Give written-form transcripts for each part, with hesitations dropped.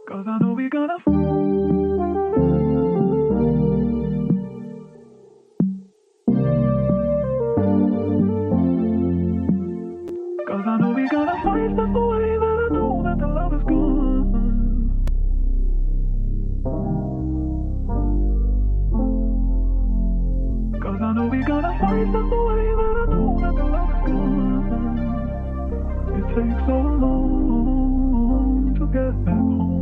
Cause I know we gonna Cause I know we gonna find stuff away that I know that the love is gone. Cause I know we gonna find stuff away that I know that the love is gone. It takes so long to get back home.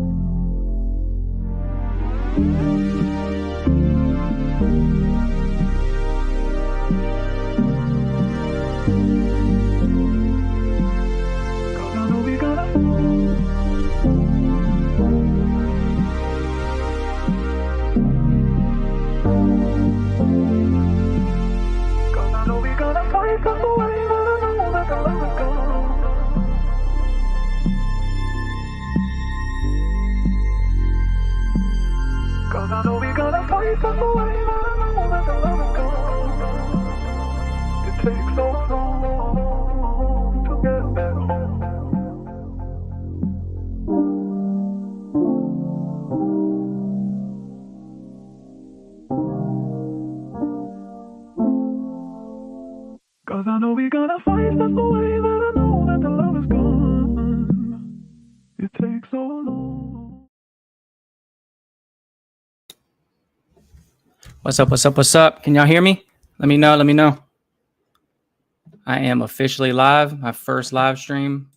Cause I know we gonna Cause I know we gonna find some way that I know that the love is gone. Cause I know we gonna find some way that I know that the love is gone. It takes so long to get back home. Cause I know we gonna find some way that I know that the love is gone. It takes so long. What's up? What's up? What's up? Can y'all hear me? Let me know. Let me know. I am officially live. My first live stream.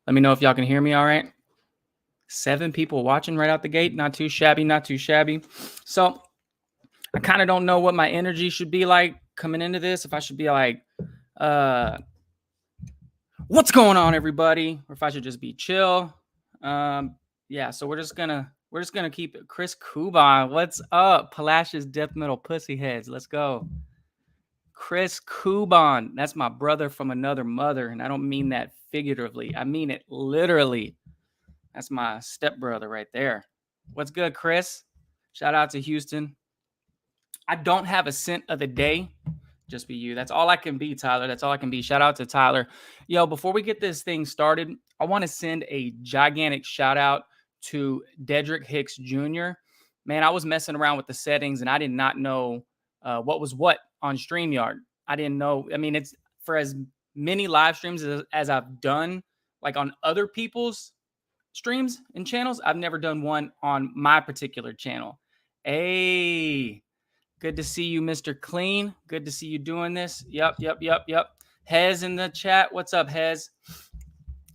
Let me know if y'all can hear me all right. 7 people watching right out the gate. Not too shabby. Not too shabby. So I kind of don't know what my energy should be like coming into this. If I should be like, what's going on, everybody? Or if I should just be chill. Yeah, so we're just gonna keep it. Chris Kuban, what's up? Palacious Death Metal Pussy Heads. Let's go. Chris Kuban, that's my brother from another mother, and I don't mean that figuratively. I mean it literally. That's my stepbrother right there. What's good, Chris? Shout out to Houston. I don't have a scent of the day. Just be you. That's all I can be, Tyler. That's all I can be. Shout out to Tyler. Yo, before we get this thing started, I want to send a gigantic shout out to Dedrick Hicks Jr. Man, I was messing around with the settings and I did not know what was what on StreamYard. I didn't know. I mean, it's for as many live streams as I've done, like on other people's streams and channels, I've never done one on my particular channel. Hey, good to see you, Mr. Clean. Good to see you doing this. Yep. Hez in the chat. What's up, Hez?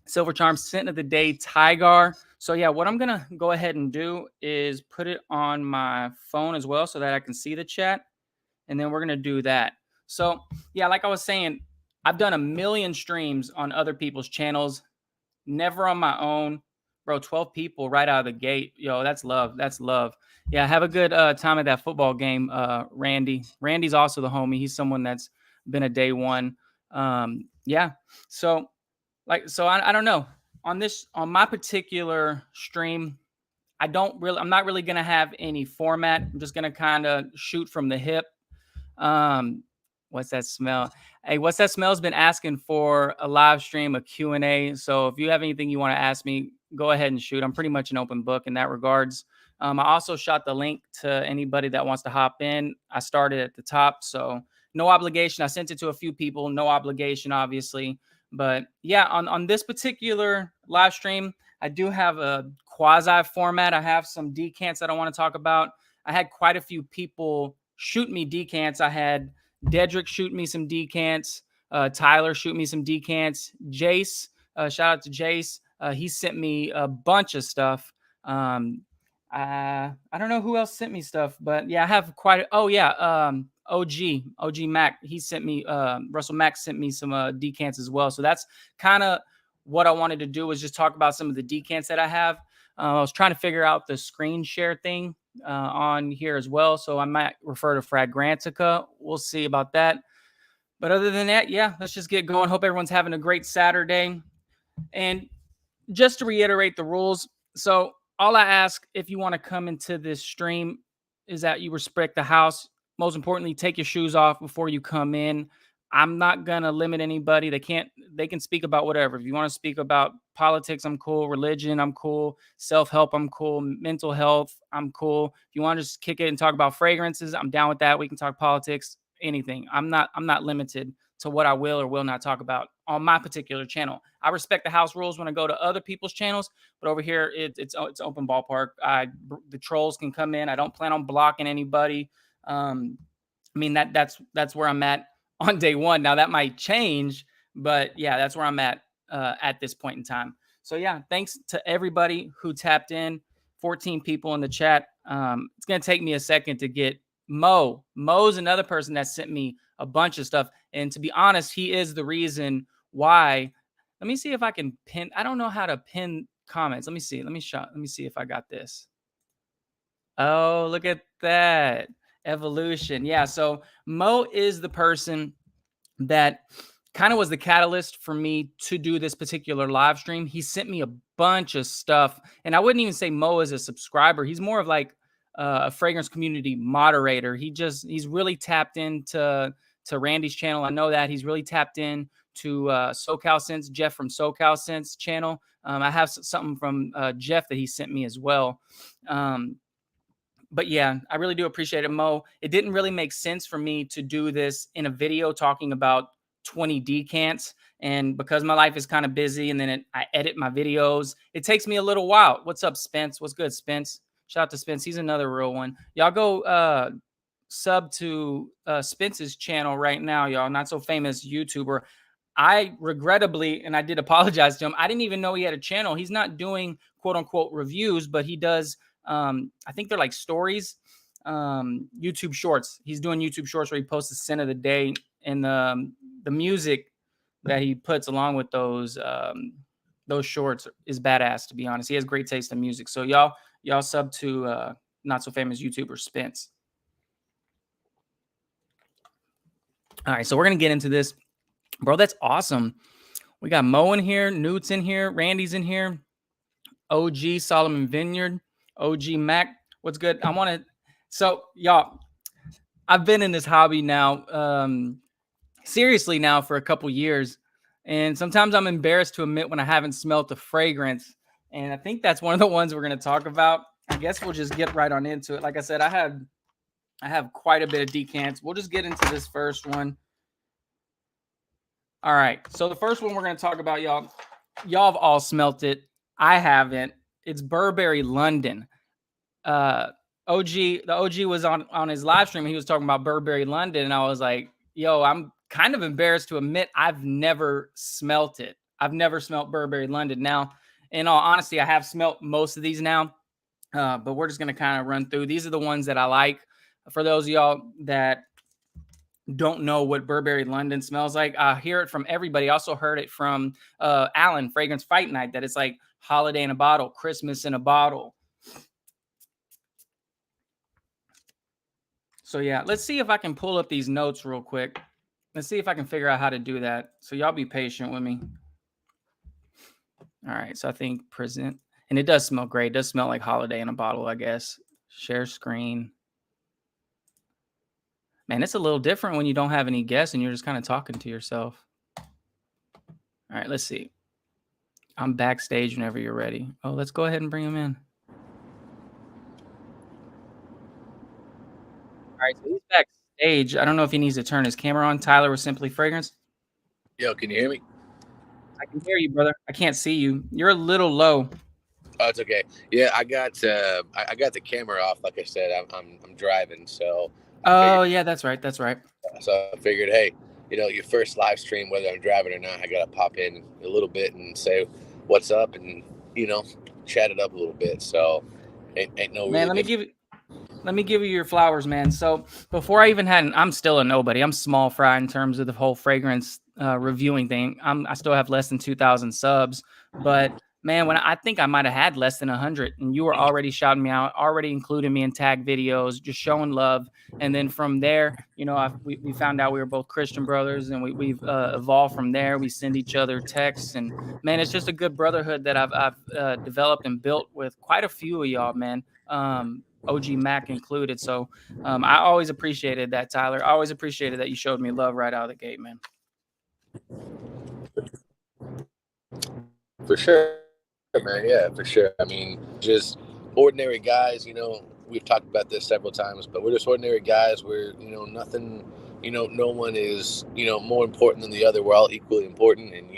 Silver Charm scent of the day, Tygar. So yeah, what I'm gonna go ahead and do is put it on my phone as well so that I can see the chat, and then we're gonna do that. So yeah, like I was saying, I've done a million streams on other people's channels, never on my own. Bro, 12 people right out of the gate. Yo, that's love. That's love. Yeah, have a good time at that football game, Randy. Randy's also the homie. He's someone that's been a day one. Yeah. So I don't know. On my particular stream, I'm not really gonna have any format. I'm just gonna kind of shoot from the hip. What's that smell? Hey, what's that smell's been asking for a live stream, a Q&A. So if you have anything you want to ask me, go ahead and shoot. I'm pretty much an open book in that regards. I also shot the link to anybody that wants to hop in. I started at the top, so no obligation. I sent it to a few people, no obligation, obviously. But yeah, on this particular live stream, I do have a quasi format. I have some decants that I want to talk about. I had quite a few people shoot me decants. I had Dedrick shoot me some decants. Tyler shoot me some decants. Jace, shout out to Jace. He sent me a bunch of stuff. I don't know who else sent me stuff, but yeah, I have quite. OG Mac. He sent me. Russell Mack sent me some decants as well. So that's kind of what I wanted to do, was just talk about some of the decants that I have. I was trying to figure out the screen share thing on here as well, so I might refer to Fragrantica. We'll see about that. But other than that, yeah, let's just get going. Hope everyone's having a great Saturday. And just to reiterate the rules, so all I ask if you want to come into this stream is that you respect the house. Most importantly, take your shoes off before you come in. I'm not going to limit anybody. They can't they can speak about whatever. If you want to speak about politics, I'm cool. Religion, I'm cool. Self-help, I'm cool. Mental health, I'm cool. If you want to just kick it and talk about fragrances, I'm down with that. We can talk politics, anything. I'm not limited to what I will or will not talk about on my particular channel. I respect the house rules when I go to other people's channels, but over here it's open ballpark. The trolls can come in. I don't plan on blocking anybody. I mean that's where I'm at on day one. Now that might change, but yeah, that's where I'm at this point in time. So yeah, thanks to everybody who tapped in. 14 people in the chat. It's gonna take me a second to get Mo. Mo's another person that sent me a bunch of stuff, and to be honest, he is the reason why. Let me see if I can pin. I don't know how to pin comments. Let me see. Let me see if I got this. Oh, look at that. Evolution. Yeah. So Mo is the person that kind of was the catalyst for me to do this particular live stream. He sent me a bunch of stuff, and I wouldn't even say Mo is a subscriber. He's more of like a fragrance community moderator. He's really tapped into Randy's channel. I know that he's really tapped in to SoCal Sense, Jeff from SoCal Sense channel. I have something from Jeff that he sent me as well. But yeah, I really do appreciate it, Mo. It didn't really make sense for me to do this in a video talking about 20 decants. And because my life is kind of busy and then I edit my videos, it takes me a little while. What's up, Spence? What's good, Spence? Shout out to Spence. He's another real one. Y'all go sub to Spence's channel right now, y'all. Not so famous YouTuber. I regrettably, and I did apologize to him, I didn't even know he had a channel. He's not doing quote unquote reviews, but he does I think they're like stories, YouTube shorts. He's doing YouTube shorts where he posts the scent of the day, and the music that he puts along with those shorts is badass, to be honest. He has great taste in music. So y'all sub to not so famous YouTuber Spence. All right, so we're gonna get into this, bro. That's awesome. We got Mo in here, Newt's in here, Randy's in here, OG Solomon Vineyard, OG Mac. What's good? So y'all, I've been in this hobby now, seriously now for a couple years. And sometimes I'm embarrassed to admit when I haven't smelled the fragrance. And I think that's one of the ones we're going to talk about. I guess we'll just get right on into it. Like I said, I have quite a bit of decants. We'll just get into this first one. All right. So the first one we're going to talk about, y'all have all smelt it. I haven't. It's Burberry London. The OG was on his live stream and he was talking about Burberry London, and I was like, yo, I'm kind of embarrassed to admit I've never smelt it. I've never smelt Burberry London. Now, in all honesty, I have smelt most of these now, but we're just going to kind of run through. These are the ones that I like. For those of y'all that don't know what Burberry London smells like, I hear it from everybody. I also heard it from Alan, Fragrance Fight Night, that it's like holiday in a bottle, Christmas in a bottle. So yeah, let's see if I can pull up these notes real quick. Let's see if I can figure out how to do that. So y'all be patient with me. All right, so I think present, and it does smell great. It does smell like holiday in a bottle, I guess. Share screen. Man, it's a little different when you don't have any guests and you're just kind of talking to yourself. All right, let's see. I'm backstage whenever you're ready. Oh, let's go ahead and bring him in. All right, so he's backstage. I don't know if he needs to turn his camera on. Tyler with Simply Fragrance. Yo, can you hear me? I can hear you, brother. I can't see you. You're a little low. Oh, it's okay. Yeah, I got the camera off. Like I said, I'm driving, so. Oh yeah, that's right. That's right. So I figured, hey, your first live stream, whether I'm driving or not, I gotta pop in a little bit and say what's up and chat it up a little bit. So ain't no man. Really let me give you your flowers, man. So before I even I'm still a nobody. I'm small fry in terms of the whole fragrance reviewing thing. I still have less than 2,000 subs, but man, when I think I might have had less than 100, and you were already shouting me out, already including me in tag videos, just showing love. And then from there, we found out we were both Christian brothers, and we've evolved from there. We send each other texts, and man, it's just a good brotherhood that I've developed and built with quite a few of y'all, man. OG Mac included. So I always appreciated that, Tyler. I always appreciated that you showed me love right out of the gate, man. For sure, man. Yeah, for sure. I mean, just ordinary guys, we've talked about this several times, but we're just ordinary guys. We're, nothing, no one is, more important than the other. We're all equally important. And,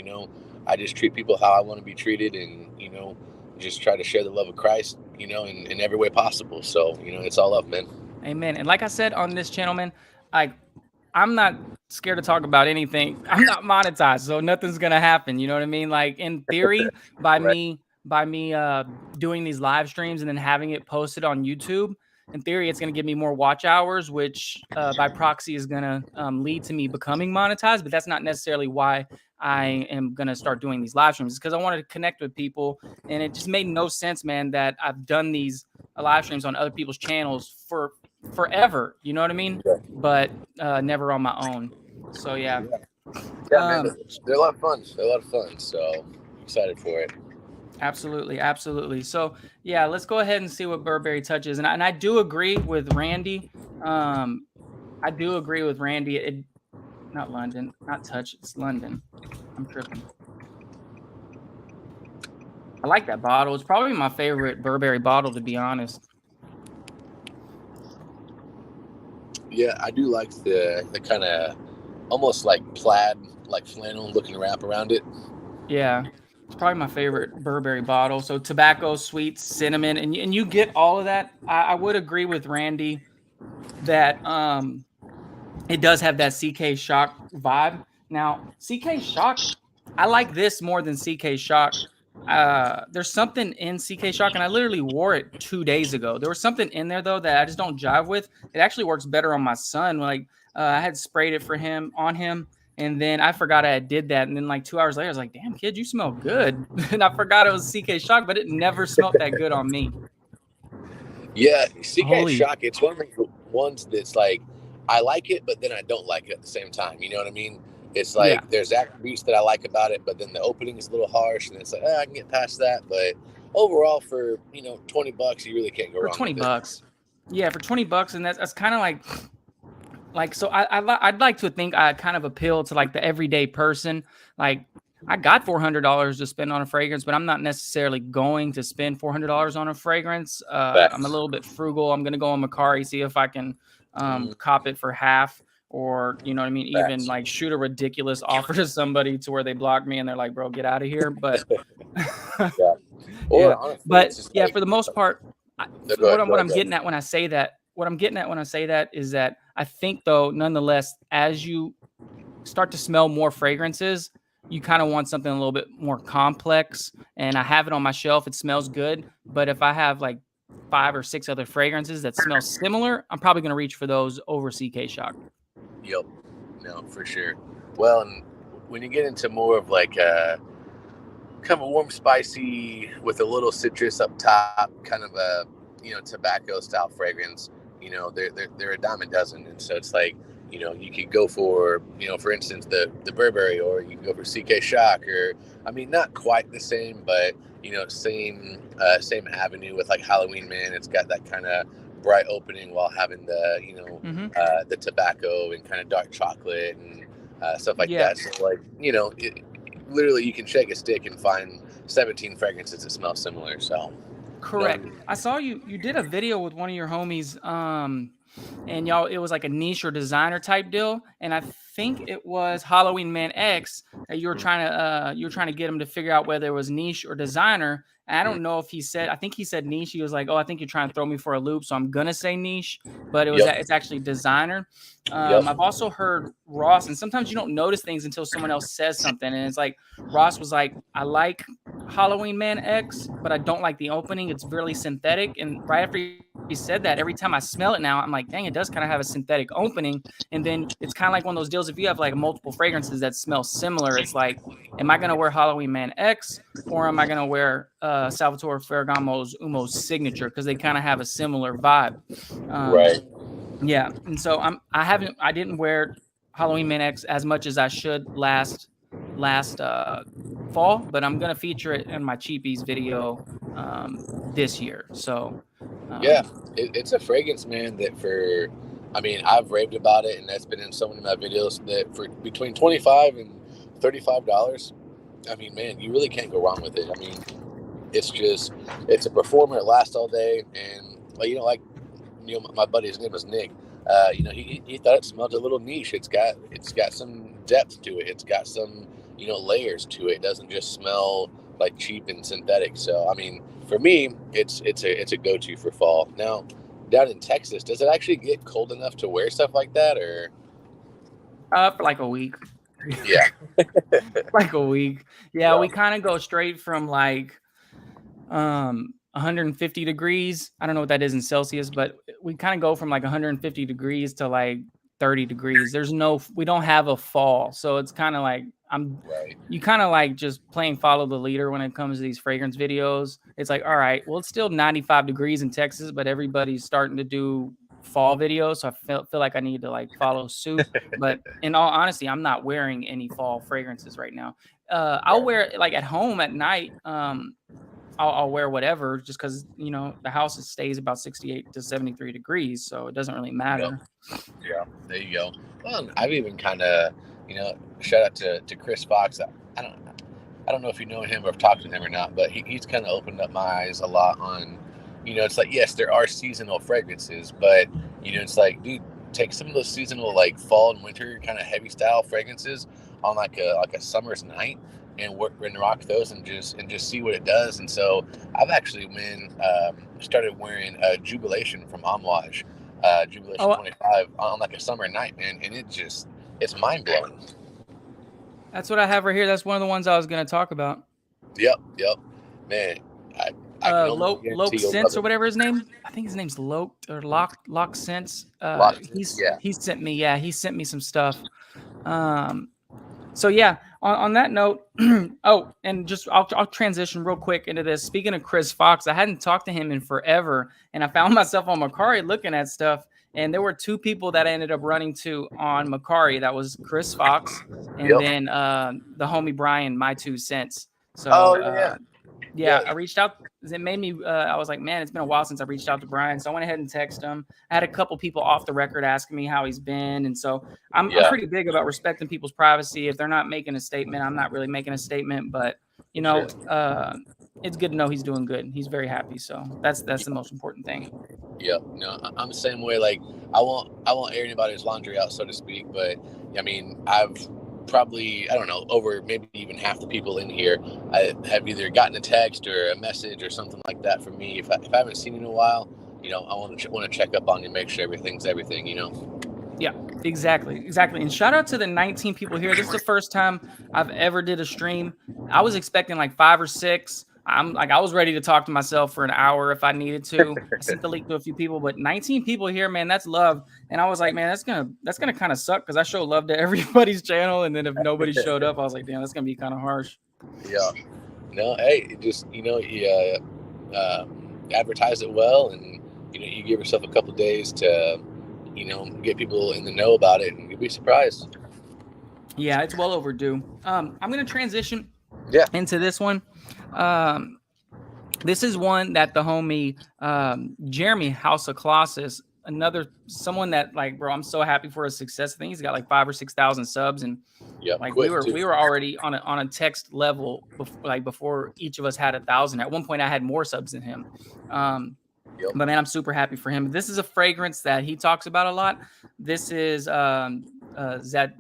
I just treat people how I want to be treated, and, just try to share the love of Christ, in every way possible. So, it's all up, man. Amen. And like I said on this channel, man, I'm not scared to talk about anything. I'm not monetized, so nothing's gonna happen. You know what I mean? Like in theory, by Right. me doing these live streams and then having it posted on YouTube, in theory, it's gonna give me more watch hours, which by proxy is gonna lead to me becoming monetized. But that's not necessarily why I am gonna start doing these live streams. It's because I wanted to connect with people, and it just made no sense, man, that I've done these live streams on other people's channels for forever. You know what I mean? Yeah. But never on my own. So yeah. Yeah, man, they're a lot of fun. They're a lot of fun. So excited for it. Absolutely, absolutely. So yeah, let's go ahead and see what Burberry touches. And I do agree with Randy. I do agree with Randy. Not London, not touch. It's London. I'm tripping. I like that bottle. It's probably my favorite Burberry bottle, to be honest. Yeah, I do like the kind of almost like plaid, like flannel looking wrap around it. Yeah, it's probably my favorite Burberry bottle. So tobacco, sweets, cinnamon, and you get all of that. I would agree with Randy that it does have that CK Shock vibe. Now, CK Shock, I like this more than CK Shock. There's something in CK Shock, and I literally wore it 2 days ago. There was something in there though that I just don't jive with. It actually works better on my son. Like I had sprayed it for him on him, and then I forgot I did that. And then like 2 hours later, I was like, "Damn, kid, you smell good." And I forgot it was CK Shock, but it never smelled that good on me. Yeah, CK Shock. It's one of the ones that's like I like it, but then I don't like it at the same time. You know what I mean? It's like there's attributes that I like about it, but then the opening is a little harsh, and it's like I can get past that. But overall, for $20, you really can't go wrong. For $20, yeah, for $20, and that's kind of like so. I'd like to think I kind of appeal to like the everyday person. Like I got $400 to spend on a fragrance, but I'm not necessarily going to spend $400 on a fragrance. I'm a little bit frugal. I'm gonna go on Miyake, see if I can cop it for half. Or, you know what I mean? Even like shoot a ridiculous offer to somebody to where they block me and they're like, bro, get out of here. But yeah. Honestly, but yeah, like, for the most part, what I'm getting at when I say that, is that I think though, nonetheless, as you start to smell more fragrances, you kind of want something a little bit more complex. And I have it on my shelf. It smells good. But if I have like 5 or 6 other fragrances that smell similar, I'm probably going to reach for those over CK Shock. Yep. No, for sure. Well, and when you get into more of like a kind of a warm, spicy with a little citrus up top, kind of a tobacco style fragrance, they're a dime a dozen, and so it's like you could go for for instance the Burberry, or you can go for CK Shock, or I mean not quite the same, but same avenue with like Halloween Man. It's got that kind of bright opening while having the the tobacco and kind of dark chocolate and stuff like that. So like literally you can shake a stick and find 17 fragrances that smell similar. So correct. I saw you did a video with one of your homies, and y'all, it was like a niche or designer type deal, and I think it was Halloween Man X that you were trying to get him to figure out whether it was niche or designer. And I don't know if I think he said niche. He was like, "Oh, I think you're trying to throw me for a loop, so I'm gonna say niche," but it's actually designer. I've also heard Ross, and sometimes you don't notice things until someone else says something, and it's like Ross was like, "I like Halloween Man X, but I don't like the opening. It's really synthetic." And right after he said that, every time I smell it now, I'm like, dang, it does kind of have a synthetic opening. And then it's kind of like one of those deals. If you have like multiple fragrances that smell similar, it's like, am I going to wear Halloween Man X, or am I going to wear Salvatore Ferragamo's Umo's signature? Because they kind of have a similar vibe. Right. Yeah. And so I didn't wear Halloween Man X as much as I should last fall, but I'm going to feature it in my Cheapies video this year. So it's a fragrance, man, that I've raved about it, and that's been in so many of my videos, that for between $25 and $35, I mean, man, you really can't go wrong with it. I mean, it's a performer. It lasts all day, and like my buddy's name was Nick. He thought it smelled a little niche. It's got some depth to it. It's got some layers to it. It doesn't just smell like cheap and synthetic. So I mean, for me, it's a go-to for fall. Now, down in Texas, does it actually get cold enough to wear stuff like that, or? For like a week. Yeah. Like a week. Yeah, we kind of go straight from like 150 degrees. I don't know what that is in Celsius, but we kind of go from like 150 degrees to like 30 degrees. We don't have a fall. So it's kind of like you kind of like just playing follow the leader when it comes to these fragrance videos. It's like, all right, well, it's still 95 degrees in Texas, but everybody's starting to do fall videos. So I feel like I need to like follow suit. But in all honesty, I'm not wearing any fall fragrances right now. I'll wear it like at home at night. I'll wear whatever just because, the house stays about 68 to 73 degrees. So it doesn't really matter. Yeah, there you go. Well, I've even kind of, shout out to Chris Fox. I don't know if you know him or have talked to him or not, but he's kind of opened up my eyes a lot on, it's like, yes, there are seasonal fragrances, but, it's like, dude, take some of those seasonal, like fall and winter kind of heavy style fragrances on like a summer's night and rock those and just see what it does. And so I've actually started wearing Jubilation from Amouage, Jubilation 25 on like a summer night, man, and it's mind blowing. That's what I have right here. That's one of the ones I was going to talk about. Yep, man. Loke Sense or whatever his name. I think his name's Loke or Lock Sense. He sent me some stuff. So yeah, on that note, and just I'll transition real quick into this. Speaking of Chris Fox, I hadn't talked to him in forever, and I found myself on Mercari looking at stuff, and there were two people that I ended up running to on Mercari. That was Chris Fox, and then the homie Brian, My 2 Cents. So I reached out. It made me. I was like, man, it's been a while since I reached out to Brian, so I went ahead and texted him. I had a couple people off the record asking me how he's been, and so I'm pretty big about respecting people's privacy. If they're not making a statement, I'm not really making a statement. But it's good to know he's doing good. He's very happy, so that's the most important thing. Yeah, no, I'm the same way. Like I won't air anybody's laundry out, so to speak. But I mean, I've probably, I don't know, over maybe even half the people in here, I have either gotten a text or a message or something like that from me. If I haven't seen you in a while, I want to check up on you, make sure everything's everything, Yeah, exactly. And shout out to the 19 people here. This is the first time I've ever did a stream. I was expecting like 5 or 6. I was ready to talk to myself for an hour if I needed to. I sent the link to a few people, but 19 people here, man, that's love. And I was like, man, that's gonna kind of suck because I show love to everybody's channel, and then if nobody showed up, I was like, damn, that's gonna be kind of harsh. Yeah. No, hey, just advertise it well, and you give yourself a couple of days to get people in the know about it, and you'll be surprised. Yeah, it's well overdue. I'm gonna transition into this one. This is one that the homie Jeremy House of Colossus, someone that, like, bro, I'm so happy for his success. I think he's got like 5,000 or 6,000 subs, and we were already on a text level before each of us had 1,000. At one point, I had more subs than him. But man, I'm super happy for him. This is a fragrance that he talks about a lot. This is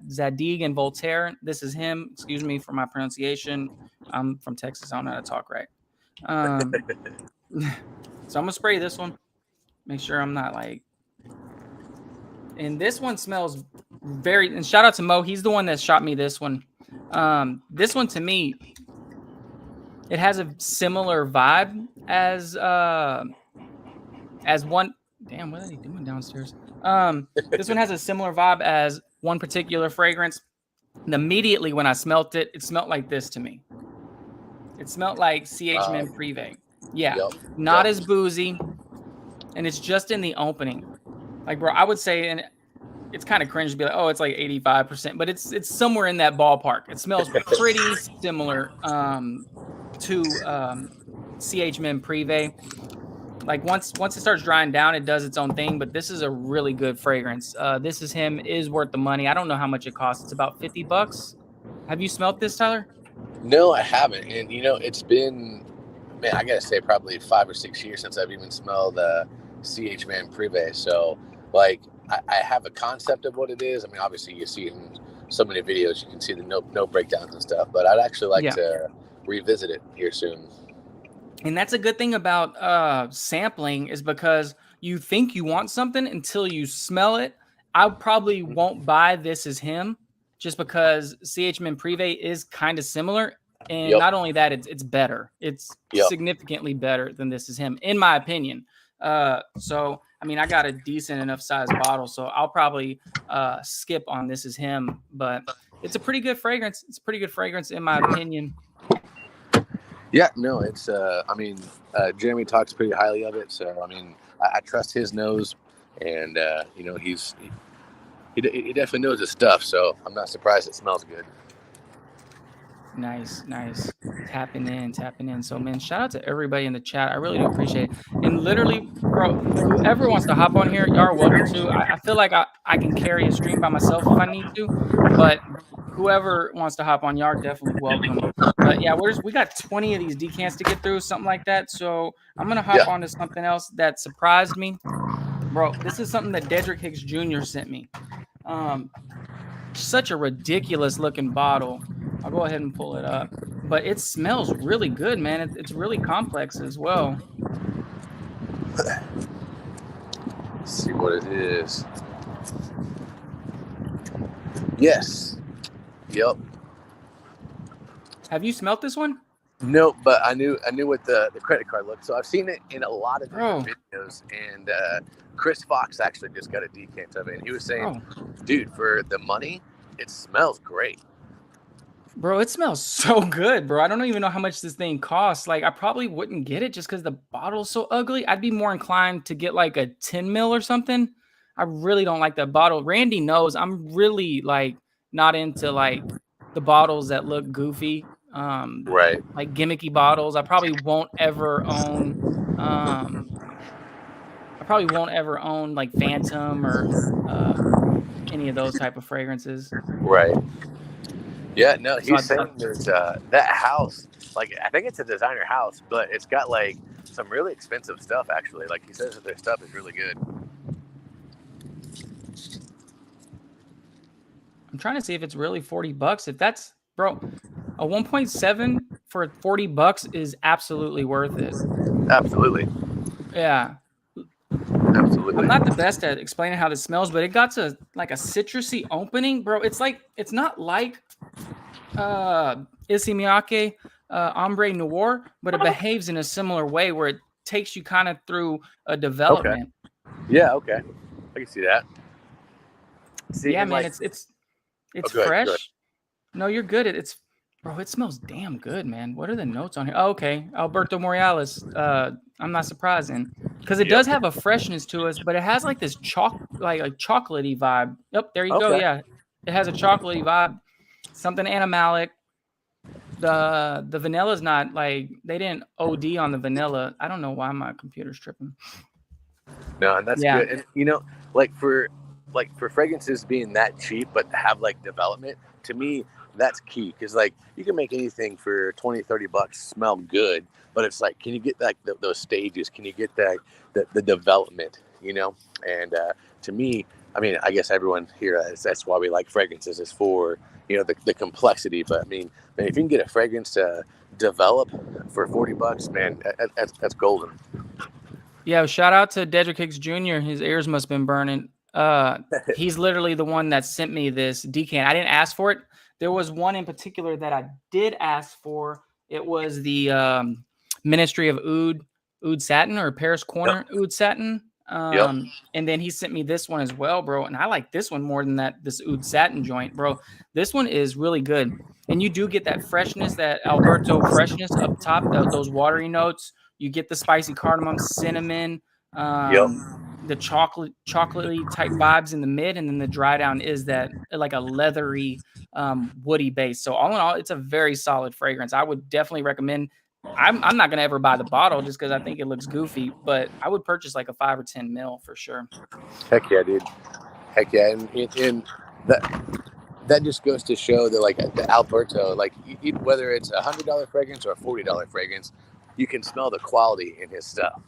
Zadig and Voltaire. This is him. Excuse me for my pronunciation. I'm from Texas. I don't know how to talk right. So I'm gonna spray this one. Make sure I'm not like. And this one smells very. And shout out to Mo. He's the one that shot me this one. This one to me, it has a similar vibe as one. Damn, what are they doing downstairs? This one has a similar vibe as one particular fragrance. And immediately when I smelt it, it smelled like this to me. It smelled like CH Men Privé. Yeah, not as boozy, and it's just in the opening. Like, bro, I would say, and it's kind of cringe to be like, oh, it's like 85%, but it's somewhere in that ballpark. It smells pretty similar to CH Men Privé. Like once it starts drying down, it does its own thing. But this is a really good fragrance. This is him. Is worth the money. I don't know how much it costs. It's about $50. Have you smelt this, Tyler? No, I haven't. And, it's been, man, I got to say probably 5 or 6 years since I've even smelled CH Man Privé. So, like, I have a concept of what it is. I mean, obviously, you see it in so many videos. You can see the no breakdowns and stuff. But I'd actually like to revisit it here soon. And that's a good thing about sampling is because you think you want something until you smell it. I probably won't buy This Is Him just because CH Men Privé is kind of similar. And not only that, it's better. It's significantly better than This Is Him, in my opinion. So, I mean, I got a decent enough size bottle, so I'll probably skip on This Is Him. But it's a pretty good fragrance. It's a pretty good fragrance, in my opinion. Yeah, no, it's, I mean, Jeremy talks pretty highly of it. So, I mean, I trust his nose, and, he definitely knows his stuff. So I'm not surprised it smells good. Nice. Tapping in. So, man, shout out to everybody in the chat. I really do appreciate it. And literally, bro, whoever wants to hop on here, y'all are welcome to. I feel like I can carry a stream by myself if I need to, but whoever wants to hop on, y'all are definitely welcome. But yeah, we got 20 of these decants to get through, something like that. So I'm gonna hop on to something else that surprised me, bro. This is something that Dedrick Hicks Jr. sent me. Such a ridiculous looking bottle. I'll go ahead and pull it up, but it smells really good, man. It's really complex as well. Let's see what it is. Yes. Yep. Have you smelt this one? No, but I knew what the credit card looked. So I've seen it in a lot of different videos, and Chris Fox actually just got a decant of it, and he was saying, dude, for the money, it smells great. Bro, it smells so good, bro. I don't even know how much this thing costs. Like, I probably wouldn't get it just because the bottle's so ugly. I'd be more inclined to get like a 10 mil or something. I really don't like that bottle. Randy knows I'm really like not into like the bottles that look goofy. Right. Like gimmicky bottles. I probably won't ever own like Phantom or any of those type of fragrances. Right. Yeah, no, he's saying there's that house, like, I think it's a designer house, but it's got like some really expensive stuff actually. Like, he says that their stuff is really good. I'm trying to see if it's really $40. If that's, bro, a 1.7 for $40 is absolutely worth it. Absolutely. Yeah. Absolutely. I'm not the best at explaining how this smells, but it got to like a citrusy opening, bro. It's like, it's not like Issey Miyake, Ambre Noir, but it behaves in a similar way where it takes you kind of through a development. Okay. Yeah, okay. I can see that. See, yeah, man, like, it's fresh. Good. No, you're good. It's, bro, it smells damn good, man. What are the notes on here? Oh, okay. Alberto Morillas. I'm not surprising because it does have a freshness to us, but it has like this chocolatey vibe. Yep, there you go. Yeah, it has a chocolatey vibe. Something animalic. The vanilla is not like, they didn't OD on the vanilla. I don't know why my computer's tripping. No, and that's good. And you know, like for fragrances being that cheap but have like development, to me that's key, because like you can make anything for $20-$30 smell good, but it's like, can you get like those stages? Can you get that the development, you know? And to me, I mean, I guess everyone here, that's why we like fragrances, is for, you know, the complexity. But I mean, if you can get a fragrance to develop for $40, man, that's golden. Yeah, shout out to Dedrick Hicks Jr. His ears must have been burning. He's literally the one that sent me this decant. I didn't ask for it. There was one in particular that I did ask for. It was the Ministry of Oud Satin, or Paris Corner Oud Satin. And then he sent me this one as well, bro. And I like this one more than this Oud Satin joint, bro. This one is really good. And you do get that freshness, that Alberto freshness up top, those watery notes. You get the spicy cardamom, cinnamon, the chocolatey type vibes in the mid, and then the dry down is that like a leathery, woody base. So all in all, it's a very solid fragrance. I would definitely recommend. I'm not gonna ever buy the bottle just because I think it looks goofy, but I would purchase like a 5 or 10 mil for sure. Heck yeah, dude. Heck yeah, and that just goes to show that, like, the Alberto, like, whether it's $100 fragrance or a $40 fragrance, you can smell the quality in his stuff.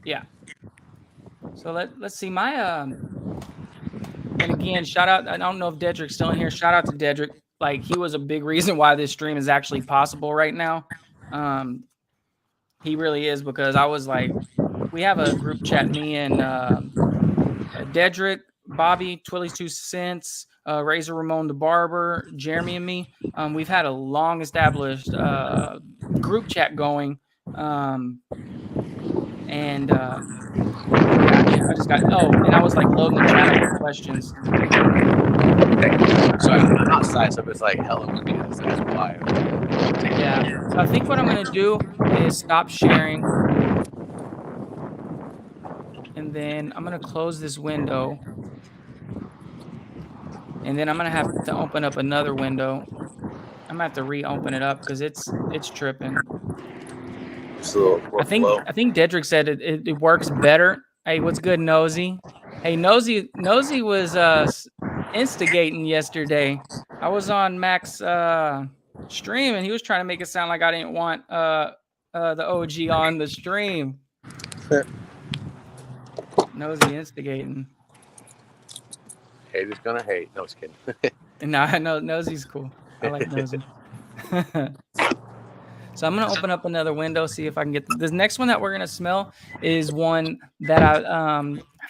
Yeah. So let's see my and again, shout out. I don't know if Dedrick's still in here. Shout out to Dedrick. Like, he was a big reason why this stream is actually possible right now. He really is, because I was like, we have a group chat, me and Dedrick, Bobby, Twilly's 2 Cents, Razor Ramon the Barber, Jeremy, and me. We've had a long established group chat going. I just got, and I was like loading the channel with questions. So I'm outside, so it's like hella windy. That's why. Yeah. So I think what I'm going to do is stop sharing. And then I'm going to close this window. And then I'm going to have to open up another window. I'm going to have to reopen it up because it's tripping. I think Dedrick said it works better. Hey, what's good, Nosy? Hey, Nosy was instigating yesterday. I was on Mac's stream, and he was trying to make it sound like I didn't want the OG on the stream. Nosy instigating. Haters gonna hate. No, just kidding. No, Nosy's cool. I like Nosy. So I'm going to open up another window, see if I can get this next one that we're going to smell is one that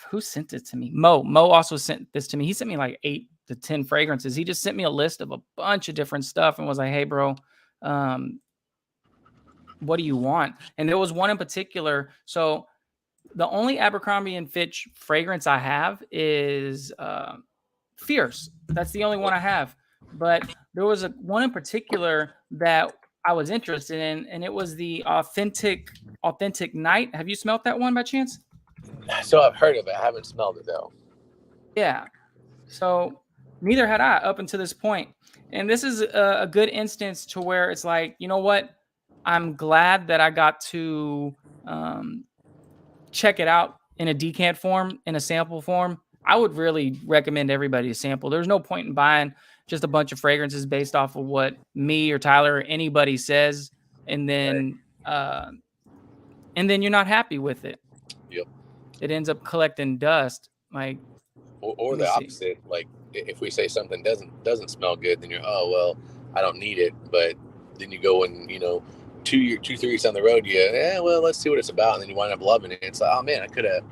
who sent it to me? Mo also sent this to me. He sent me like 8 to 10 fragrances. He just sent me a list of a bunch of different stuff and was like, hey, bro, what do you want? And there was one in particular. So the only Abercrombie & Fitch fragrance I have is Fierce. That's the only one I have. But there was one in particular that I was interested in, and it was the authentic night. Have you smelled that one by chance? So I've heard of it. I haven't smelled it though. Yeah. So neither had I up until this point. And this is a good instance to where it's like, you know what? I'm glad that I got to check it out in a decant form, in a sample form. I would really recommend everybody to sample. There's no point in buying just a bunch of fragrances based off of what me or Tyler or anybody says, and then you're not happy with it. Yep. It ends up collecting dust, like. Or the opposite. Like, if we say something doesn't smell good, then you're, oh well, I don't need it. But then you go and 2 years down the road, well, let's see what it's about, and then you wind up loving it. It's like, oh man, I could have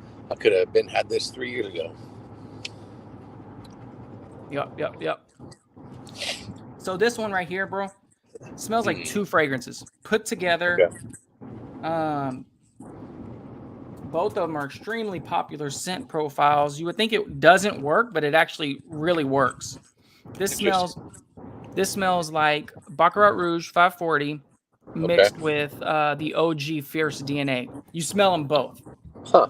had this 3 years ago. Yep. So this one right here, bro, smells like 2 fragrances put together. Okay. Both of them are extremely popular scent profiles. You would think it doesn't work, but it actually really works. This smells like Baccarat Rouge 540 mixed with the OG Fierce DNA. You smell them both. Huh.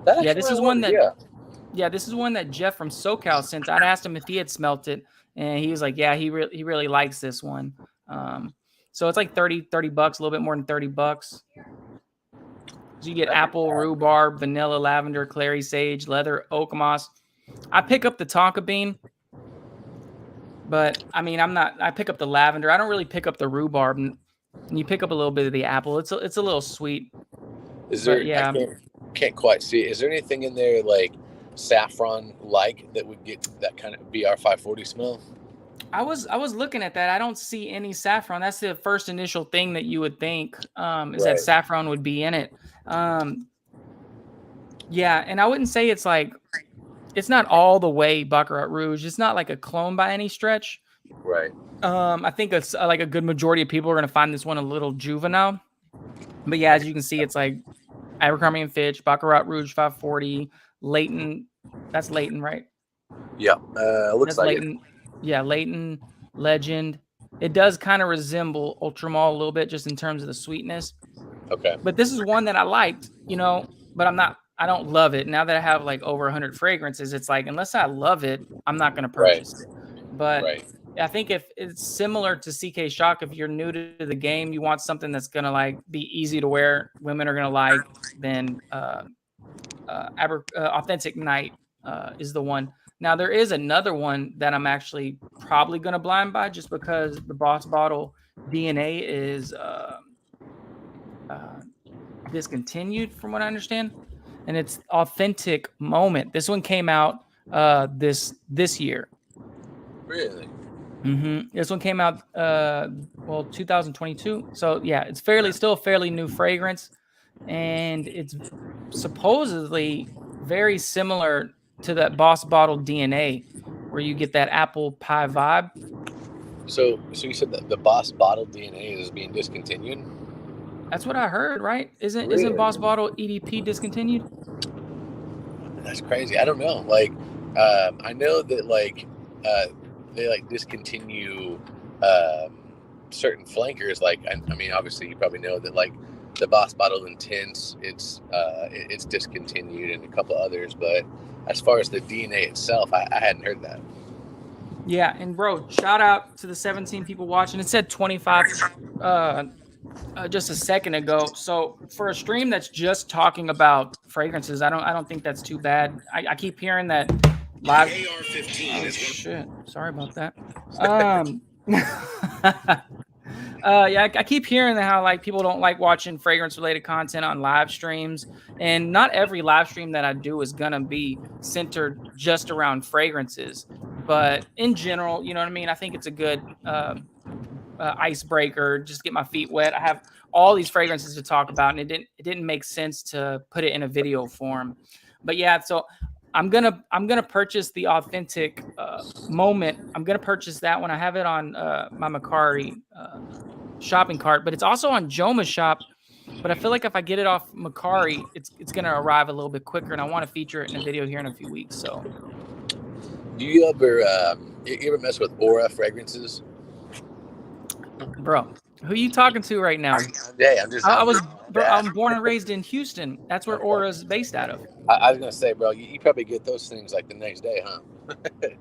This is one that Jeff from SoCal sent. I'd asked him if he had smelt it, and he was like, yeah, he really likes this one. So it's like $30, a little bit more than $30. So you get apple, rhubarb, vanilla, lavender, clary sage, leather, oak moss. I pick up the tonka bean, but I mean, I pick up the lavender. I don't really pick up the rhubarb, and you pick up a little bit of the apple. It's a little sweet. Is there? Yeah. I can't quite see it. Is there anything in there like saffron that would get that kind of BR 540 smell? I was looking at that. I don't see any saffron. That's the first initial thing that you would think that saffron would be in it. Yeah, and I wouldn't say it's not all the way Baccarat Rouge. It's not like a clone by any stretch. Right. I think it's like a good majority of people are going to find this one a little juvenile. But yeah, as you can see, it's like Abercrombie & Fitch, Baccarat Rouge 540, Leighton. That's Leighton, right? Yeah. Looks that's like Leighton. It. Yeah, Leighton, Legend. It does kind of resemble Ultramall a little bit just in terms of the sweetness. Okay. But this is one that I liked, but I don't love it. Now that I have like over 100 fragrances, it's like, unless I love it, I'm not going to purchase it. But I think if it's similar to CK Shock, if you're new to the game, you want something that's going to like be easy to wear, women are going to like, then Authentic Night is the one. Now there is another one that I'm actually probably gonna blind buy just because the Boss Bottle DNA is discontinued from what I understand, and it's Authentic Moment. This one came out this year. Really? This one came out 2022. So yeah, it's still a fairly new fragrance, and it's supposedly very similar to that Boss Bottle DNA, where you get that apple pie vibe. So you said that the Boss Bottle DNA is being discontinued? That's what I heard, right? Isn't Boss Bottle EDP discontinued? That's crazy. I don't know. Like, I know that they like discontinue certain flankers. Like, I mean, obviously, you probably know that like the Boss Bottle Intense, it's discontinued, and a couple others. But as far as the DNA itself, I hadn't heard that. Yeah, and bro, shout out to the 17 people watching. It said 25 just a second ago. So for a stream that's just talking about fragrances, I don't think that's too bad. I keep hearing that live. AR-15 is shit. Sorry about that. Yeah, I keep hearing how like people don't like watching fragrance related content on live streams, and not every live stream that I do is gonna be centered just around fragrances. But in general, you know what I mean? I think it's a good icebreaker, just get my feet wet. I have all these fragrances to talk about, and it didn't make sense to put it in a video form. But yeah, so I'm gonna purchase the Authentic Moment. I'm gonna purchase that one. I have it on my Macari shopping cart, but it's also on Joma's shop. But I feel like if I get it off Macari, it's gonna arrive a little bit quicker, and I want to feature it in a video here in a few weeks. So, do you ever mess with Aura fragrances? Bro, who you talking to right now? I'm born and raised in Houston. That's where Aura's based out of. I was gonna say, bro, you probably get those things like the next day, huh?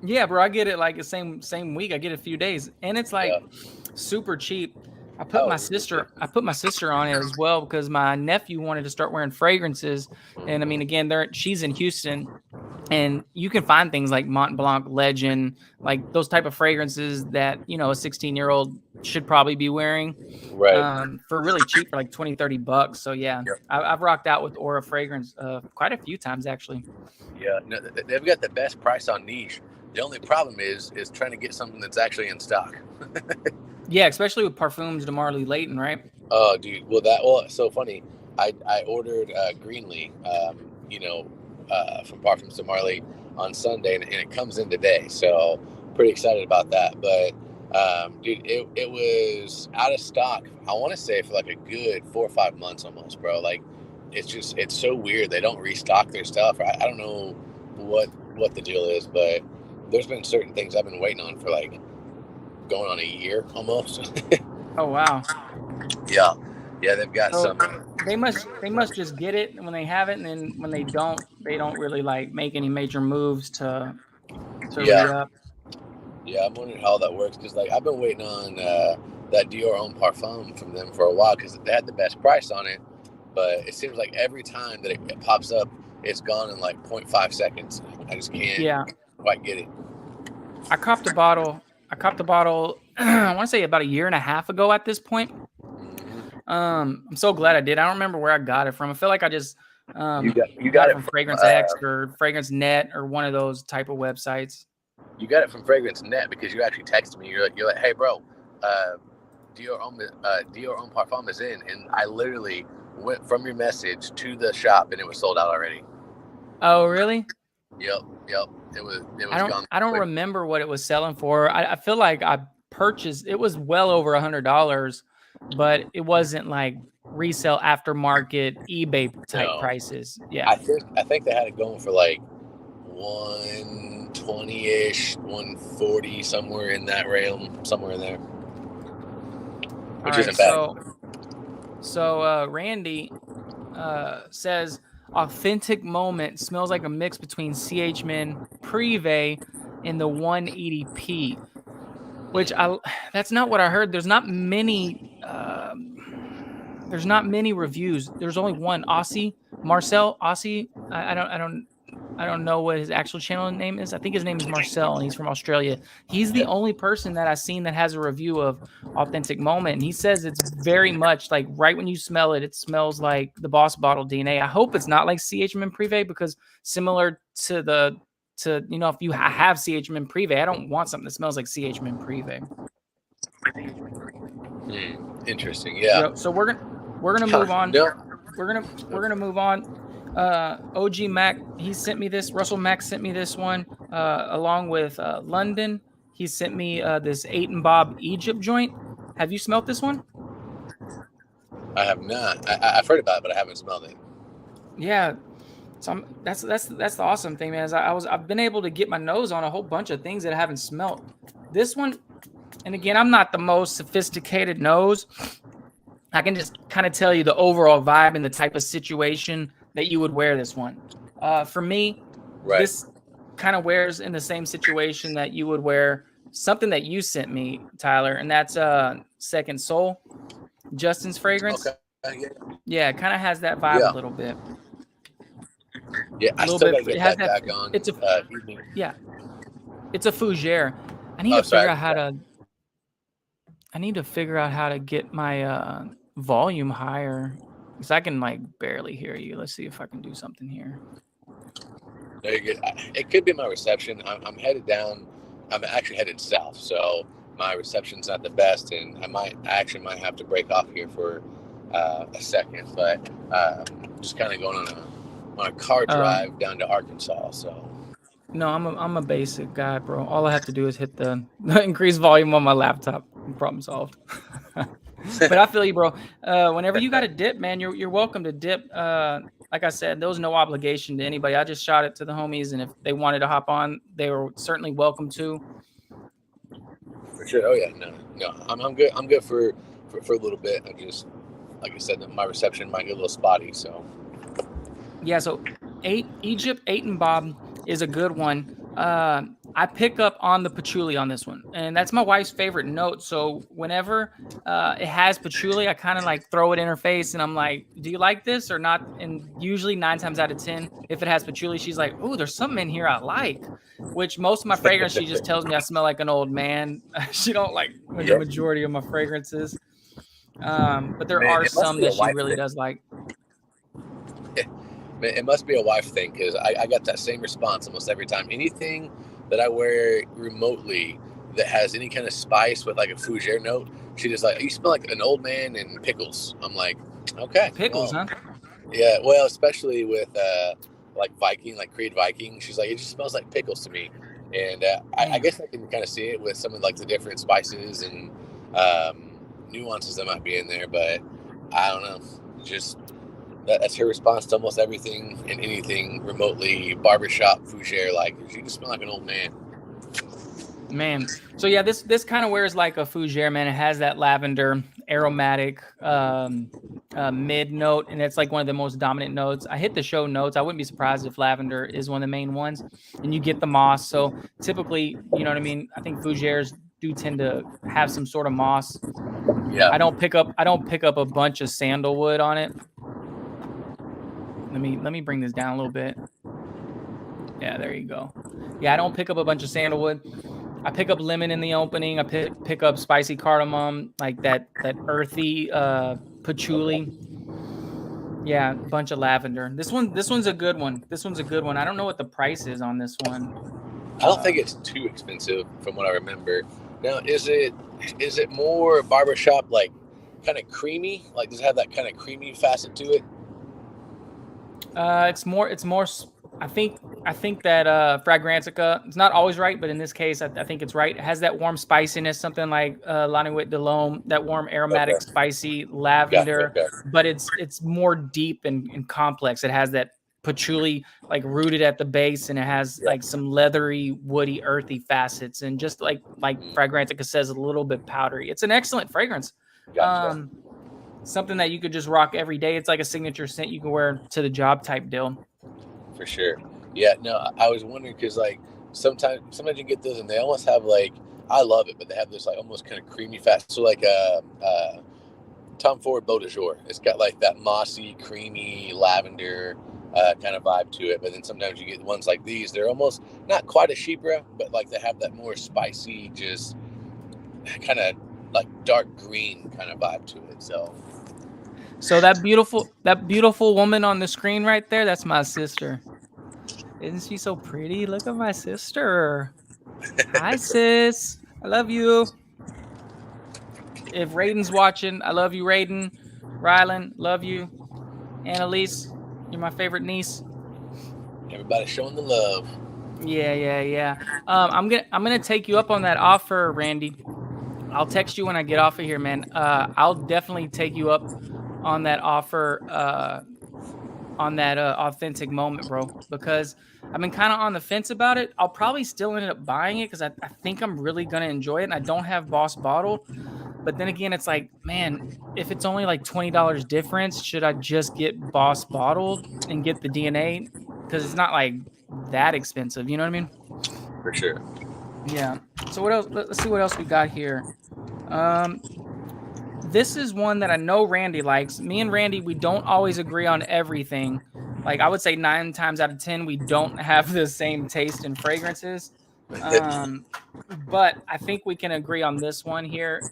Yeah, bro, I get it like the same week. I get it a few days, and it's like super cheap. I put my sister on it as well because my nephew wanted to start wearing fragrances, and I mean, again, she's in Houston, and you can find things like Mont Blanc Legend, like those type of fragrances that, you know, a 16-year-old should probably be wearing, right? For really cheap, for like $20-$30. So yeah, I've rocked out with Aura fragrance quite a few times actually. Yeah, no, they've got the best price on niche. The only problem is trying to get something that's actually in stock. Yeah, especially with Parfums de Marly Layton, right? Oh, dude. Well, it's so funny. I ordered Greenlee, from Parfums de Marly on Sunday, and it comes in today. So pretty excited about that. But dude, it was out of stock. I want to say for like a good 4 or 5 months almost, bro. Like it's so weird. They don't restock their stuff. I don't know what the deal is, but there's been certain things I've been waiting on for like going on a year almost. Oh wow. Yeah, they've got some. They must just get it when they have it, and then when they don't really like make any major moves to re-up. Yeah, I'm wondering how that works because like I've been waiting on that Dior Homme Parfum from them for a while because they had the best price on it, but it seems like every time that it pops up, it's gone in like 0.5 seconds. I just can't quite get it. I copped a bottle. I want to say about a year and a half ago at this point. I'm so glad I did. I don't remember where I got it from. I feel like I just you got it from Fragrance X or Fragrance Net or one of those type of websites. You got it from Fragrance Net because you actually texted me. You're like, hey bro, Dior Homme Parfum is in, and I literally went from your message to the shop and it was sold out already. Oh really? Yep. It was gone. I don't remember what it was selling for. I feel like I purchased it was well over $100, but it wasn't like resale aftermarket eBay type prices. Yeah. I think they had it going for like 120-ish, 140, somewhere in that realm, somewhere in there. Which isn't bad. So Randy says Authentic Moment smells like a mix between CH-Men Privé and the 180p, which that's not what I heard. There's not many reviews. There's only one. Marcel Aussie. I don't I don't know what his actual channel name is. I think his name is Marcel, and he's from Australia. He's the only person that I've seen that has a review of Authentic Moment, and he says it's very much like right when you smell it, it smells like the Boss Bottle DNA. I hope it's not like CHM Privé, because similar to you know, if you have CHM Privé, I don't want something that smells like CHM Privé. Interesting. Yeah. Yep. So we're gonna move on. No. We're gonna move on. OG Mac, he sent me this. Russell Mac sent me this one, along with London. He sent me this 8 and Bob Egypt joint. Have you smelt this one? I have not. I've heard about it, but I haven't smelled it. Yeah. So that's the awesome thing, man. Is I've been able to get my nose on a whole bunch of things that I haven't smelt. This one, and again, I'm not the most sophisticated nose. I can just kind of tell you the overall vibe and the type of situation that you would wear this one. For me, this kind of wears in the same situation that you would wear something that you sent me, Tyler, and that's Second Soul, Justin's fragrance. Okay. Yeah, it kind of has that vibe a little bit. Yeah, I still gotta get that back on. It's a evening. Yeah, it's a fougere. I need to figure out how to. I need to figure out how to get my volume higher, because I can like barely hear you. Let's see if I can do something here. Very good. It could be my reception. I'm headed down. I'm actually headed south, so my reception's not the best, and I actually might have to break off here for a second. But just kind of going on a car drive down to Arkansas. So. No, I'm a basic guy, bro. All I have to do is hit the increase volume on my laptop. Problem solved. But I feel you, bro. Whenever you got a dip, man, you're welcome to dip. Like I said, there was no obligation to anybody. I just shot it to the homies, and if they wanted to hop on, they were certainly welcome to. For sure. Oh yeah, no. I'm good. I'm good for a little bit. I just, like I said, my reception might get a little spotty. So. Yeah. So Egypt 8 and Bob is a good one. I pick up on the patchouli on this one, and that's my wife's favorite note. So whenever it has patchouli, I kind of like throw it in her face, and I'm like, "Do you like this or not?" And usually 9 times out of 10, if it has patchouli, she's like, "Ooh, there's something in here I like." Which most of my fragrance, she just tells me I smell like an old man. She don't like the majority of my fragrances, but there are some that she really does like. It must be a wife thing, because I got that same response almost every time. Anything that I wear remotely that has any kind of spice with like a fougere note, she just like, "You smell like an old man and pickles." I'm like, okay. Pickles, huh? Yeah, well, especially with like Viking, like Creed Viking. She's like, "It just smells like pickles to me." And I guess I can kind of see it with some of like the different spices and nuances that might be in there, but I don't know. Just that's her response to almost everything and anything remotely barbershop fougere. Like, you just smell like an old man. So yeah, this kind of wears like a fougere, man. It has that lavender aromatic mid note, and it's like one of the most dominant notes. I hit the show notes. I wouldn't be surprised if lavender is one of the main ones, and you get the moss. So typically, you know what I mean, I think fougeres do tend to have some sort of moss. Yeah. I don't pick up a bunch of sandalwood on it. Let me bring this down a little bit. Yeah, there you go. Yeah, I don't pick up a bunch of sandalwood. I pick up lemon in the opening. I pick up spicy cardamom, like that earthy patchouli. Yeah, a bunch of lavender. This one's a good one. I don't know what the price is on this one. I don't think it's too expensive from what I remember. Now, is it more barbershop, like kind of creamy? Like, does it have that kind of creamy facet to it? It's more. I think that Fragrantica, it's not always right, but in this case, I think it's right. It has that warm spiciness, something like Lanouit de l'Homme, that warm aromatic, spicy lavender, but it's more deep and complex. It has that patchouli like rooted at the base, and it has like some leathery, woody, earthy facets, and just like Fragrantica says, a little bit powdery. It's an excellent fragrance. Gotcha. Something that you could just rock every day. It's like a signature scent you can wear to the job type deal. For sure. Yeah, no, I was wondering because like sometimes you get those and they almost have like, I love it, but they have this like almost kind of creamy fat. So like Tom Ford Beau de Jour, it's got like that mossy, creamy lavender kind of vibe to it. But then sometimes you get ones like these. They're almost not quite a chypre, but like they have that more spicy, just kind of like dark green kind of vibe to it. So that beautiful woman on the screen right there, that's my sister. Isn't she so pretty? Look at my sister. Hi, sis. I love you. If Raiden's watching, I love you, Raiden. Rylan, love you. Annalise, you're my favorite niece. Everybody showing the love. Yeah. I'm gonna take you up on that offer, Randy. I'll text you when I get off of here, man. I'll definitely take you up on that offer, on that authentic moment, bro. Because I've been kind of on the fence about it. I'll probably still end up buying it because I think I'm really gonna enjoy it, and I don't have Boss Bottle. But then again, it's like, man, if it's only like $20 difference, should I just get Boss Bottled and get the DNA? Because it's not like that expensive. You know what I mean? For sure. Yeah. So what else? Let's see what else we got here. This is one that I know Randy likes. Me and Randy, we don't always agree on everything. Like I would say 9 times out of 10, we don't have the same taste in fragrances. But I think we can agree on this one here.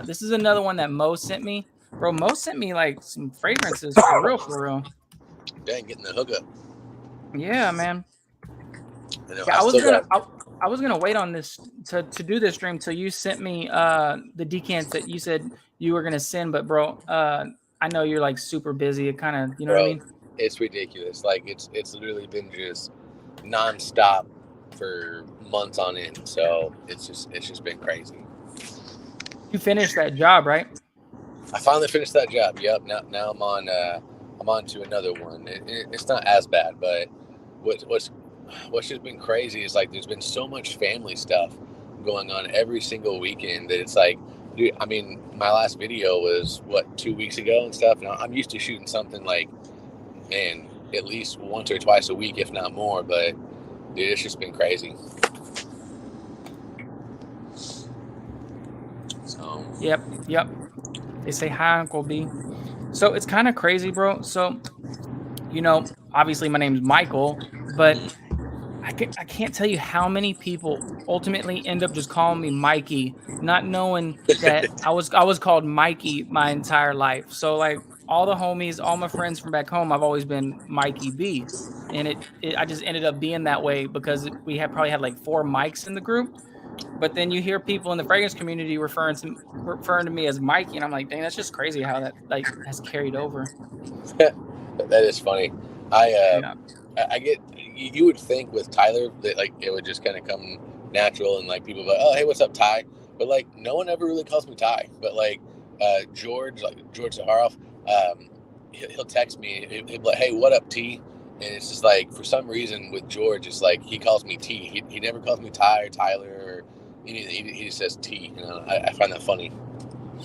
This is another one that Mo sent me. Bro, Mo sent me like some fragrances for real. Dang, getting the hookup. Yeah, man. I was gonna wait on this to do this stream till you sent me the decants that you said you were gonna send, but bro, I know you're like super busy. It kind of, you know what I mean? It's ridiculous. Like it's literally been just nonstop for months on end. So it's just been crazy. You finished that job, right? I finally finished that job. Yep. Now I'm on to another one. It's not as bad, but what's just been crazy is like there's been so much family stuff going on every single weekend that it's like, dude, I mean, my last video was 2 weeks ago and stuff. And I'm used to shooting something like, man, at least once or twice a week, if not more. But dude, it's just been crazy. So Yep. They say hi, Uncle B. So it's kind of crazy, bro. So, you know, obviously my name's Michael, but I can't tell you how many people ultimately end up just calling me Mikey, not knowing that I was called Mikey my entire life. So like all the homies, all my friends from back home, I've always been Mikey B, and I just ended up being that way because we probably had like 4 mics in the group. But then you hear people in the fragrance community referring to me as Mikey, and I'm like, dang, that's just crazy how that like has carried over. That is funny. I get, you would think with Tyler that like it would just kind of come natural and like people be like, oh, hey, what's up, Ty? But like no one ever really calls me Ty. But like George Zaharoff, he'll text me, he'll be like, hey, what up, T? And it's just like for some reason with George, it's like he calls me T. He never calls me Ty or Tyler or anything. He just says T. You know, I find that funny.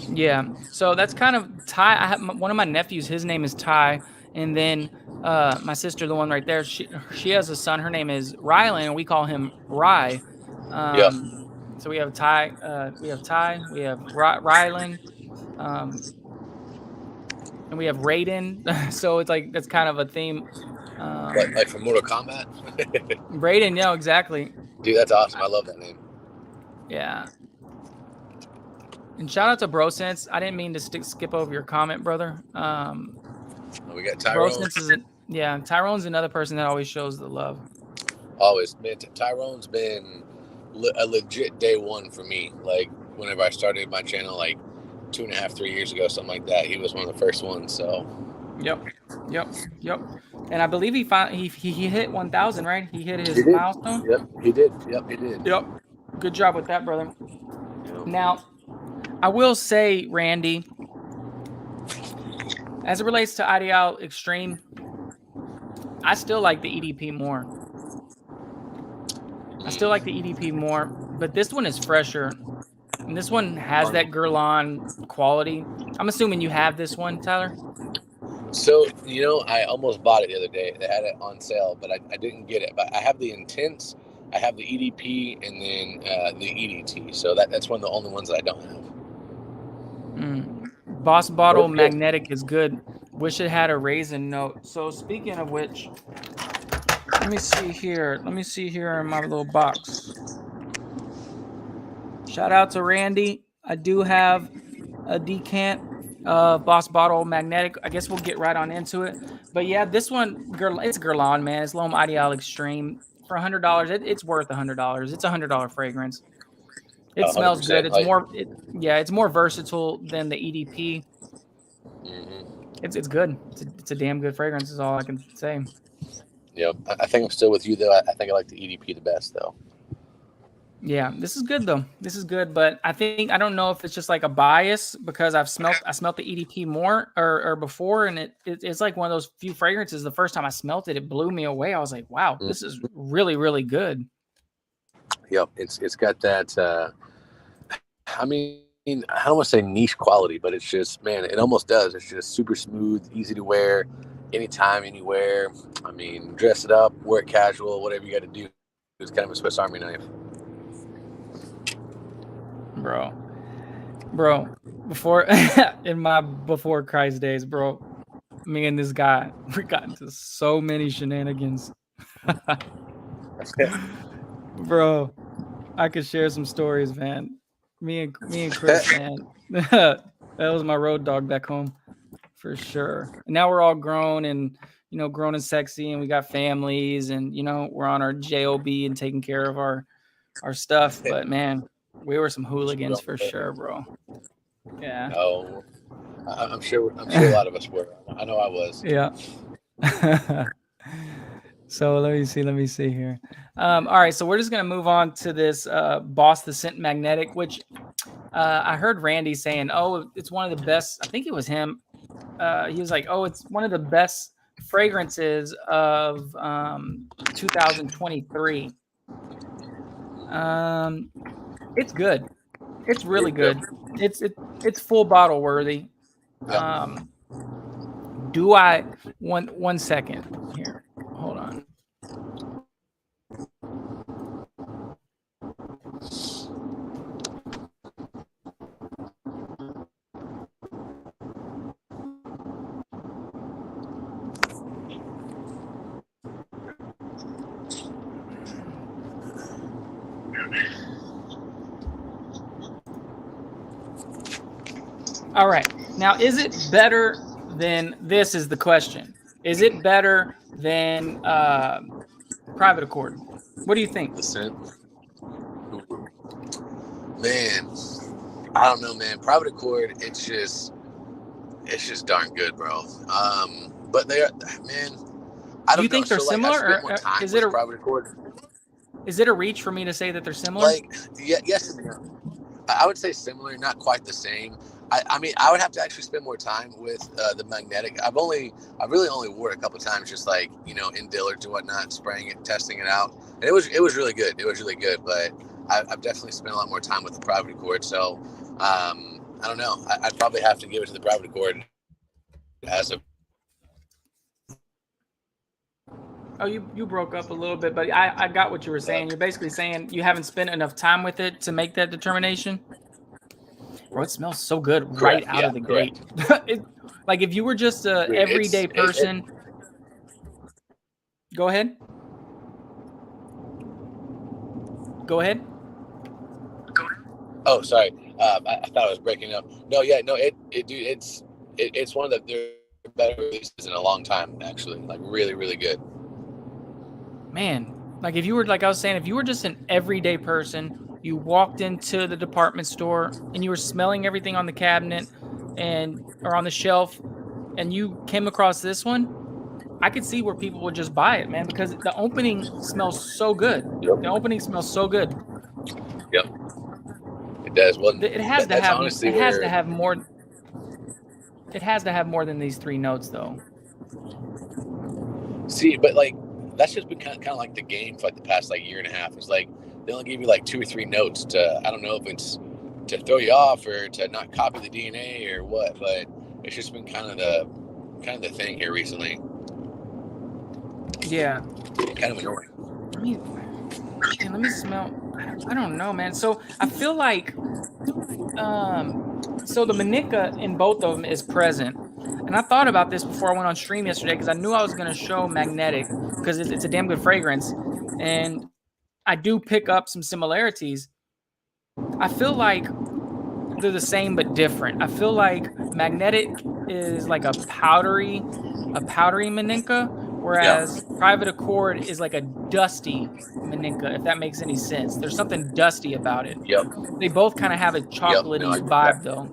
Yeah, so that's kind of Ty. I have one of my nephews. His name is Ty, and then my sister, the one right there, she has a son. Her name is Rylan, and we call him Rye. So we have Ty. We have Rylan, and we have Raiden. So it's like that's kind of a theme. Like from Mortal Kombat. Raiden, yeah, exactly. Dude, that's awesome. I love that name. Yeah. And shout out to BroSense. I didn't mean to skip over your comment, brother. We got Tyrone. Tyrone's another person that always shows the love. Always, man. Tyrone's been a legit day one for me. Like whenever I started my channel, like 2.5, 3 years ago, something like that. He was one of the first ones. So. Yep. And I believe he hit 1,000, right? He hit his milestone. Yep, he did. Yep. Good job with that, brother. Yep. Now, I will say, Randy, as it relates to Ideal Extreme, I still like the EDP more. But this one is fresher. And this one has that Guerlain quality. I'm assuming you have this one, Tyler? So, you know, I almost bought it the other day. They had it on sale, but I didn't get it. But I have the Intense, I have the EDP, and then the EDT. So that's one of the only ones that I don't have. Boss Bottle Magnetic is good. Wish it had a raisin note. So speaking of which, let me see here. Let me see here in my little box. Shout out to Randy. I do have a Decant Boss Bottle Magnetic. I guess we'll get right on into it. But yeah, this one, it's Guerlain, man. It's L'Homme Ideal Extreme. For $100, it's worth $100. It's a $100 fragrance. It smells good. It's more, it's more versatile than the EDP. It's good. It's a damn good fragrance. Is all I can say. Yeah, I think I'm still with you though. I think I like the EDP the best though. Yeah, this is good though. This is good, but I don't know if it's just like a bias because I smelt the EDP more or before, and it's like one of those few fragrances. The first time I smelt it, it blew me away. I was like, wow, this is really, really good. Yep, it's got that. I mean, I don't want to say niche quality, but it's just, man, it almost does. It's just super smooth, easy to wear, anytime, anywhere. I mean, dress it up, wear it casual, whatever you got to do. It's kind of a Swiss Army knife. Bro, before in my before Christ days, bro, me and this guy, we got into so many shenanigans. Bro, I could share some stories, man. Me and Chris, man. That was my road dog back home for sure. And now we're all grown and, grown and sexy, and we got families, and, we're on our job and taking care of our stuff. But man, we were some hooligans for sure, bro. Yeah. Oh, I'm sure a lot of us were. I know I was. Yeah. So let me see here. All right, so we're just gonna move on to this Boss the Scent Magnetic, which I heard Randy saying, oh, it's one of the best. I think it was him. He was like, oh, it's one of the best fragrances of 2023. It's good. It's really good. It's full bottle worthy. Yep. Do I one second here? Hold on. All right. Now, is it better than this is the question. Is it better than Private Accord? What do you think? The scent? Man, I don't know, man. Private Accord, it's just darn good, bro. But they are, man, I don't know. Do you think they're similar, or is it a Private Accord? Is it a reach for me to say that they're similar? Yes and no. I would say similar, not quite the same. I mean, I would have to actually spend more time with the magnetic. I really only wore it a couple of times, just like, in Dillard's and whatnot, spraying it, testing it out. And it was really good. It was really good, but I've definitely spent a lot more time with the Private Accord. So I don't know. I'd probably have to give it to the Private Accord as a. Oh, you broke up a little bit, but I got what you were saying. You're basically saying you haven't spent enough time with it to make that determination. Bro, it smells so good right out of the gate. Like if you were just a everyday person. Go ahead. Oh, sorry. I thought I was breaking up. No, dude, it's one of the better releases in a long time, actually. Like really, really good. Man, like if you were, like I was saying, if you were just an everyday person, you walked into the department store and you were smelling everything on the cabinet or on the shelf, and you came across this one, I could see where people would just buy it, man, because the opening smells so good. Yep. The opening smells so good. Yep. It does. Well, it has to have more. It has to have more than these three notes, though. See, but like that's just been kind of like the game for like the past year and a half. It's like they only give you like 2 or 3 notes to, I don't know if it's to throw you off or to not copy the DNA or what, but it's just been kind of the thing here recently. Yeah. Kind of annoying. Let me smell. I don't know, man. So I feel like, so the Manica in both of them is present. And I thought about this before I went on stream yesterday because I knew I was going to show Magnetic because it's a damn good fragrance. And I do pick up some similarities. I feel like they're the same but different. I feel like Magnetic is like a powdery Maninka, whereas Private Accord is like a dusty Maninka, if that makes any sense. There's something dusty about it. Yep. They both kind of have a chocolatey vibe, though.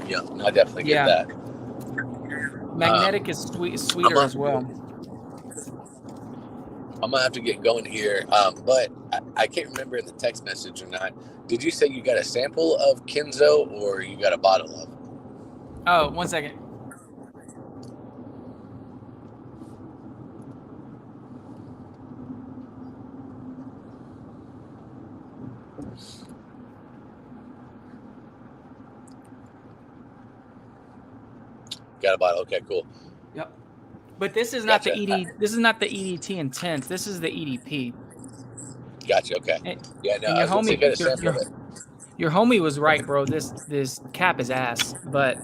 Yeah, I definitely get that. Magnetic is sweeter as well. I'm gonna have to get going here, but I can't remember in the text message or not. Did you say you got a sample of Kenzo or you got a bottle of? Oh, 1 second. Got a bottle. Okay, cool. Yep. But this is not the ED. This is not the EDT Intense. This is the EDP. Gotcha. Okay. Yeah. No. Your homie was right, bro. This cap is ass. But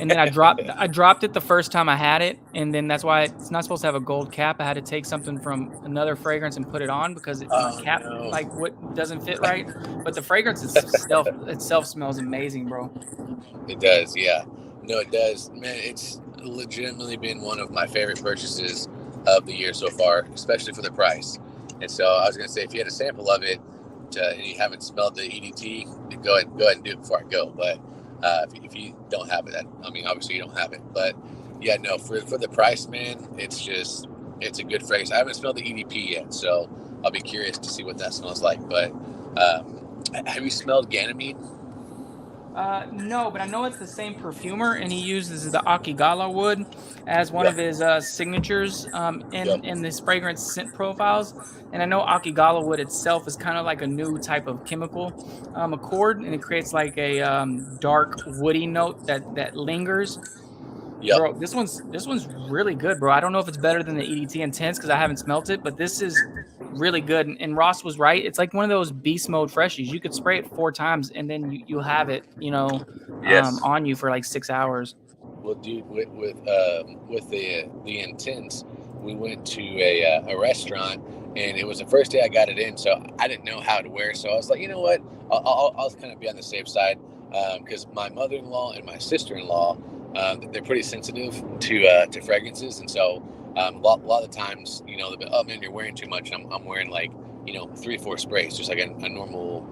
and then I dropped it the first time I had it, and then that's why it's not supposed to have a gold cap. I had to take something from another fragrance and put it on because my cap like what doesn't fit right. But the fragrance itself smells amazing, bro. It does. Yeah. No, it does. Man, it's legitimately been one of my favorite purchases of the year so far, especially for the price. And so I was going to say, if you had a sample of it and you haven't smelled the EDT, go ahead and do it before I go. But if you don't have it, I mean, obviously you don't have it. But yeah, no, for the price, man, it's a good fragrance. I haven't smelled the EDP yet, so I'll be curious to see what that smells like. But have you smelled Ganymede? No, but I know it's the same perfumer, and he uses the Akigala wood as one of his signatures in this fragrance scent profiles. And I know Akigala wood itself is kind of like a new type of chemical accord, and it creates like a dark woody note that lingers. Yep. Bro, this one's really good, bro. I don't know if it's better than the EDT Intense because I haven't smelt it, but this is really good. And Ross was right. It's like one of those beast mode freshies. You could spray it 4 times and then you'll have it, on you for like 6 hours. Well, dude, with the Intense, we went to a restaurant, and it was the first day I got it in, so I didn't know how to wear. So I was like, you know what, I'll kind of be on the safe side because my mother-in-law and my sister-in-law, they're pretty sensitive to fragrances, and so a lot of the times, they'll be, oh man, you're wearing too much. I'm wearing like 3 or 4 sprays, just like a normal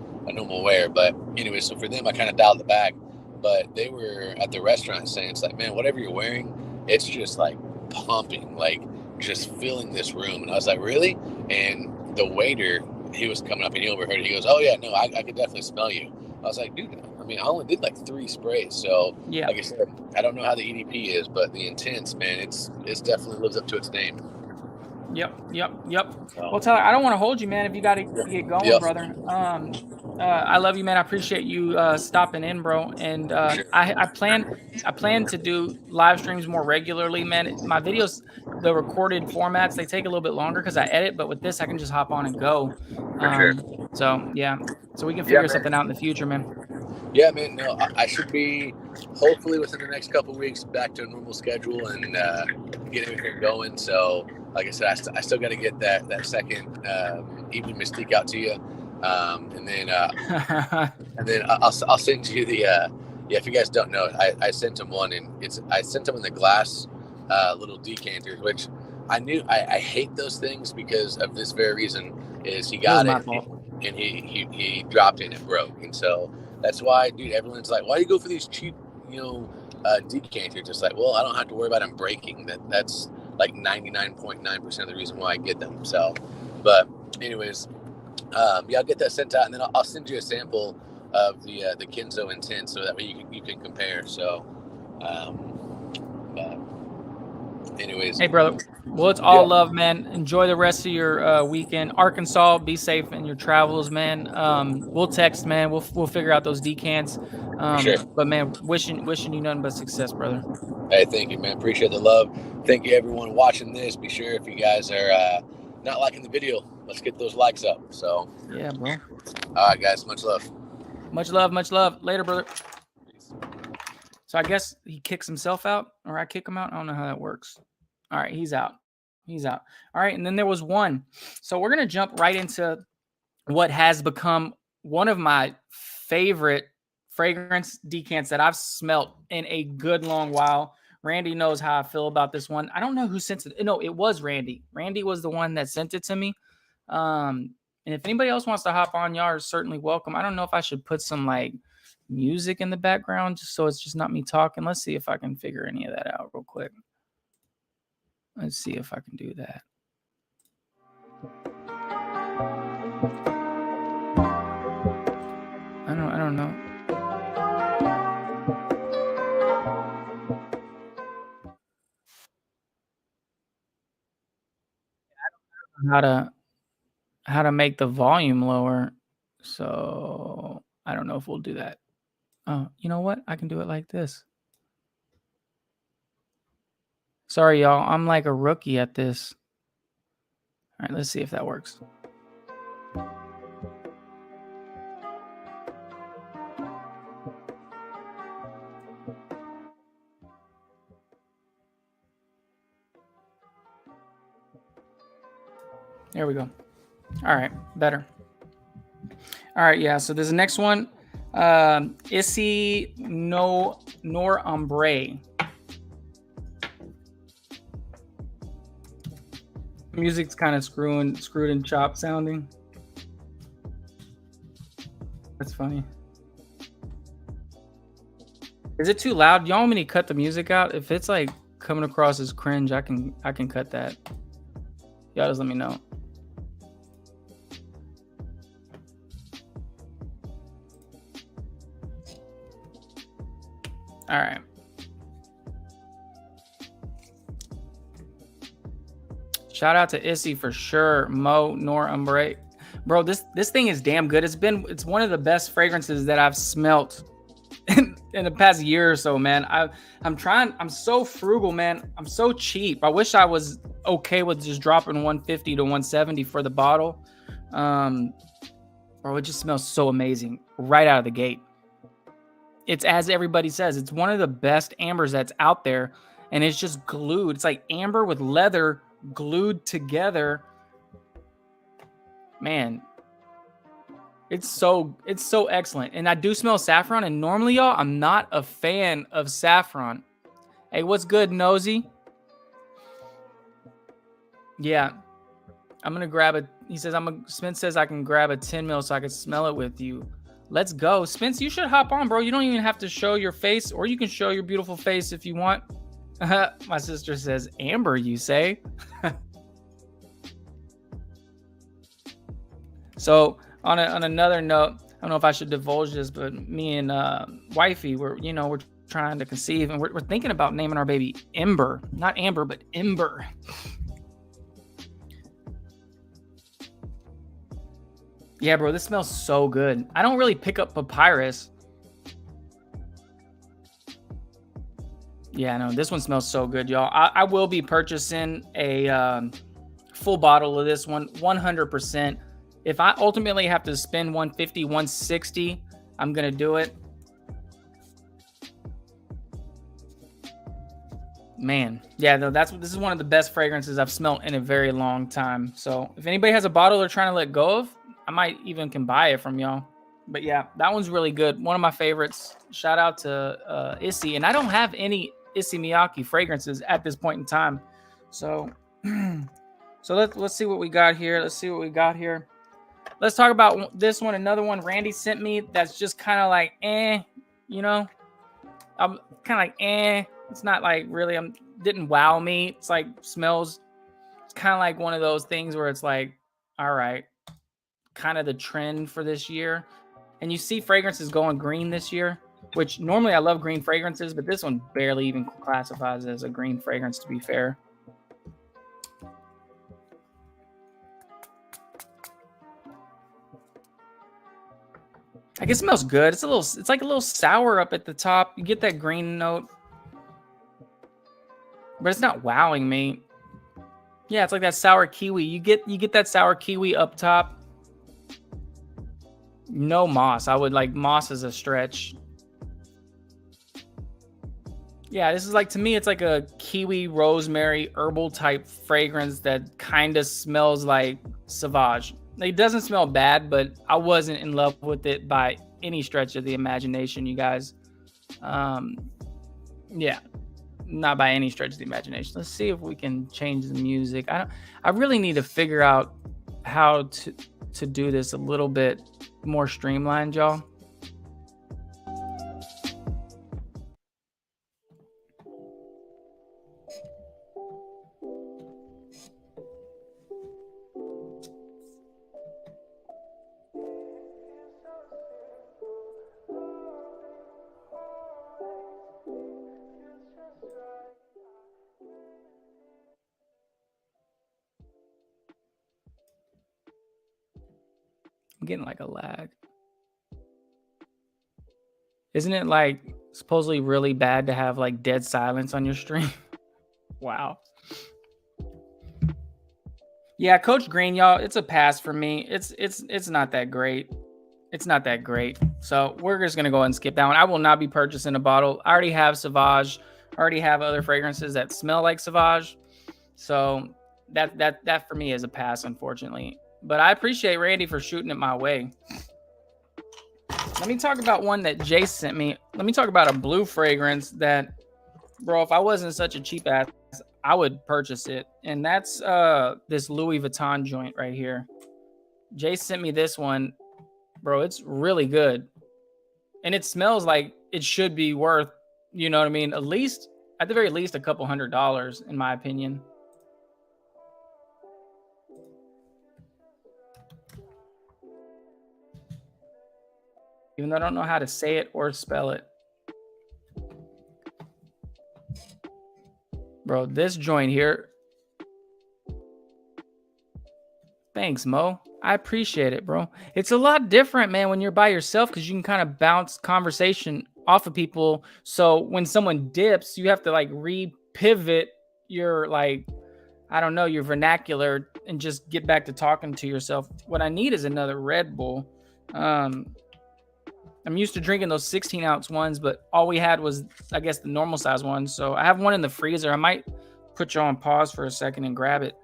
wear. But anyway, so for them, I kind of dialed it back. But they were at the restaurant saying, it's like, man, whatever you're wearing, it's just like pumping, like just filling this room. And I was like, really? And the waiter, he was coming up and he overheard it. He goes, oh yeah, no, I could definitely smell you. I was like, dude, I mean, I only did like 3 sprays. So yeah, like I said, I don't know how the EDP is, but the Intense, man, it's definitely lives up to its name. Yep. Well, Tyler, I don't want to hold you, man, if you got to get going, brother. I love you, man. I appreciate you stopping in, bro. And Sure. I plan to do live streams more regularly, man. My videos, the recorded formats, they take a little bit longer because I edit, but with this, I can just hop on and go. Sure. So yeah, so we can figure something out in the future, man. Yeah, man. No, I should be hopefully within the next couple of weeks back to a normal schedule and get everything going. So, like I said, I still got to get that second evening mystique out to you, and then I'll send you the if you guys don't know, I sent him one, and I sent him in the glass little decanters, which I knew I hate those things because of this very reason. Is he got it and he dropped it and it broke, and so that's why, dude, everyone's like, why do you go for these cheap decanters? It's like, well, I don't have to worry about them breaking. That's like 99.9% of the reason why I get them. So, but anyways, I'll get that sent out, and then I'll send you a sample of the Kenzo Intense, so that way you can compare. So, anyways, hey brother, well, it's all love, man. Enjoy the rest of your weekend. Arkansas, be safe in your travels, man. We'll text, man. We'll figure out those decants. Sure. But man, wishing you nothing but success, brother. Hey, thank you, man. Appreciate the love. Thank you, everyone watching this. Be sure, if you guys are not liking the video, let's get those likes up. So yeah, bro. All right, guys. Much love. Much love. Later, brother. So I guess he kicks himself out, or I kick him out. I don't know how that works. All right, he's out. He's out. All right, and then there was one. So we're going to jump right into what has become one of my favorite fragrance decants that I've smelt in a good long while. Randy knows how I feel about this one. I don't know who sent it. No, it was Randy. Randy was the one that sent it to me. And if anybody else wants to hop on, y'all are certainly welcome. I don't know if I should put some like music in the background just so it's just not me talking. Let's see if I can figure any of that out real quick. Let's see if I can do that. I don't know. How to make the volume lower. So I don't know if we'll do that. Oh, you know what? I can do it like this. Sorry, y'all. I'm like a rookie at this. All right, let's see if that works. There we go. All right, better. All right, yeah. So there's the next one. Issey Noir Ambre. Music's kind of screwed and chopped sounding. That's funny. Is it too loud? Y'all want me to cut the music out? If it's like coming across as cringe, I can cut that. Y'all just let me know. All right. Shout out to Issey for sure. Noir Ambre. Bro, this thing is damn good. It's one of the best fragrances that I've smelt in the past year or so, man. I'm so frugal, man. I'm so cheap. I wish I was okay with just dropping 150 to 170 for the bottle. Bro, it just smells so amazing right out of the gate. It's, as everybody says, it's one of the best ambers that's out there, and it's just glued. It's like amber with leather glued together. Man, it's so excellent. And I do smell saffron, and normally, y'all, I'm not a fan of saffron. Hey, what's good, Nosy? Yeah, I'm gonna grab a. He says Spence says I can grab a 10 mil so I can smell it with you. Let's go. Spence, you should hop on, bro. You don't even have to show your face, or you can show your beautiful face if you want. My sister says, Amber, you say? So on another note, I don't know if I should divulge this, but me and wifey, we're trying to conceive, and we're thinking about naming our baby Ember. Not Amber, but Ember. Yeah, bro, this smells so good. I don't really pick up papyrus. Yeah, no, this one smells so good, y'all. I will be purchasing a full bottle of this one, 100%. If I ultimately have to spend 150, 160, I'm going to do it. Man, yeah, no, this is one of the best fragrances I've smelled in a very long time. So if anybody has a bottle they're trying to let go of, I might even can buy it from y'all. But yeah, that one's really good. One of my favorites. Shout out to Issey. And I don't have any Issey Miyake fragrances at this point in time. So, let's see what we got here. Let's talk about this one. Another one Randy sent me that's just kind of like, I'm kind of like, It's not like really, didn't wow me. It's like smells. It's kind of like one of those things where it's like, all right, kind of the trend for this year. And you see fragrances going green this year, which normally I love green fragrances, but this one barely even classifies as a green fragrance, to be fair. I guess it smells good. It's like a little sour up at the top. You get that green note, but it's not wowing me. Yeah, it's like that sour kiwi. You get that sour kiwi up top. No moss. I would like moss as a stretch. Yeah, this is like, to me, it's like a kiwi, rosemary, herbal type fragrance that kind of smells like Sauvage. It doesn't smell bad, but I wasn't in love with it by any stretch of the imagination, you guys. Yeah, not by any stretch of the imagination. Let's see if we can change the music. I really need to figure out how to do this a little bit more streamlined, y'all. I'm getting like a lag. Isn't it like supposedly really bad to have like dead silence on your stream? Wow. Yeah, Coach Green, y'all, it's a pass for me. It's not that great. It's not that great. So we're just gonna go ahead and skip that one. I will not be purchasing a bottle. I already have Sauvage. I already have other fragrances that smell like Sauvage. So that for me is a pass, unfortunately. But I appreciate Randy for shooting it my way. Let me talk about one that Jay sent me. Let me talk about a blue fragrance that, bro, if I wasn't such a cheap ass, I would purchase it. And that's this Louis Vuitton joint right here. Jay sent me this one. Bro, it's really good. And it smells like it should be worth, you know what I mean? At least, at the very least, a couple $100, in my opinion. Even though I don't know how to say it or spell it. Bro, this joint here. Thanks, Mo. I appreciate it, bro. It's a lot different, man, when you're by yourself, because you can kind of bounce conversation off of people. So when someone dips, you have to like re-pivot your, like, I don't know, your vernacular and just get back to talking to yourself. What I need is another Red Bull. I'm used to drinking those 16-ounce ones, but all we had was, I guess, the normal size ones. So I have one in the freezer. I might put you on pause for a second and grab it.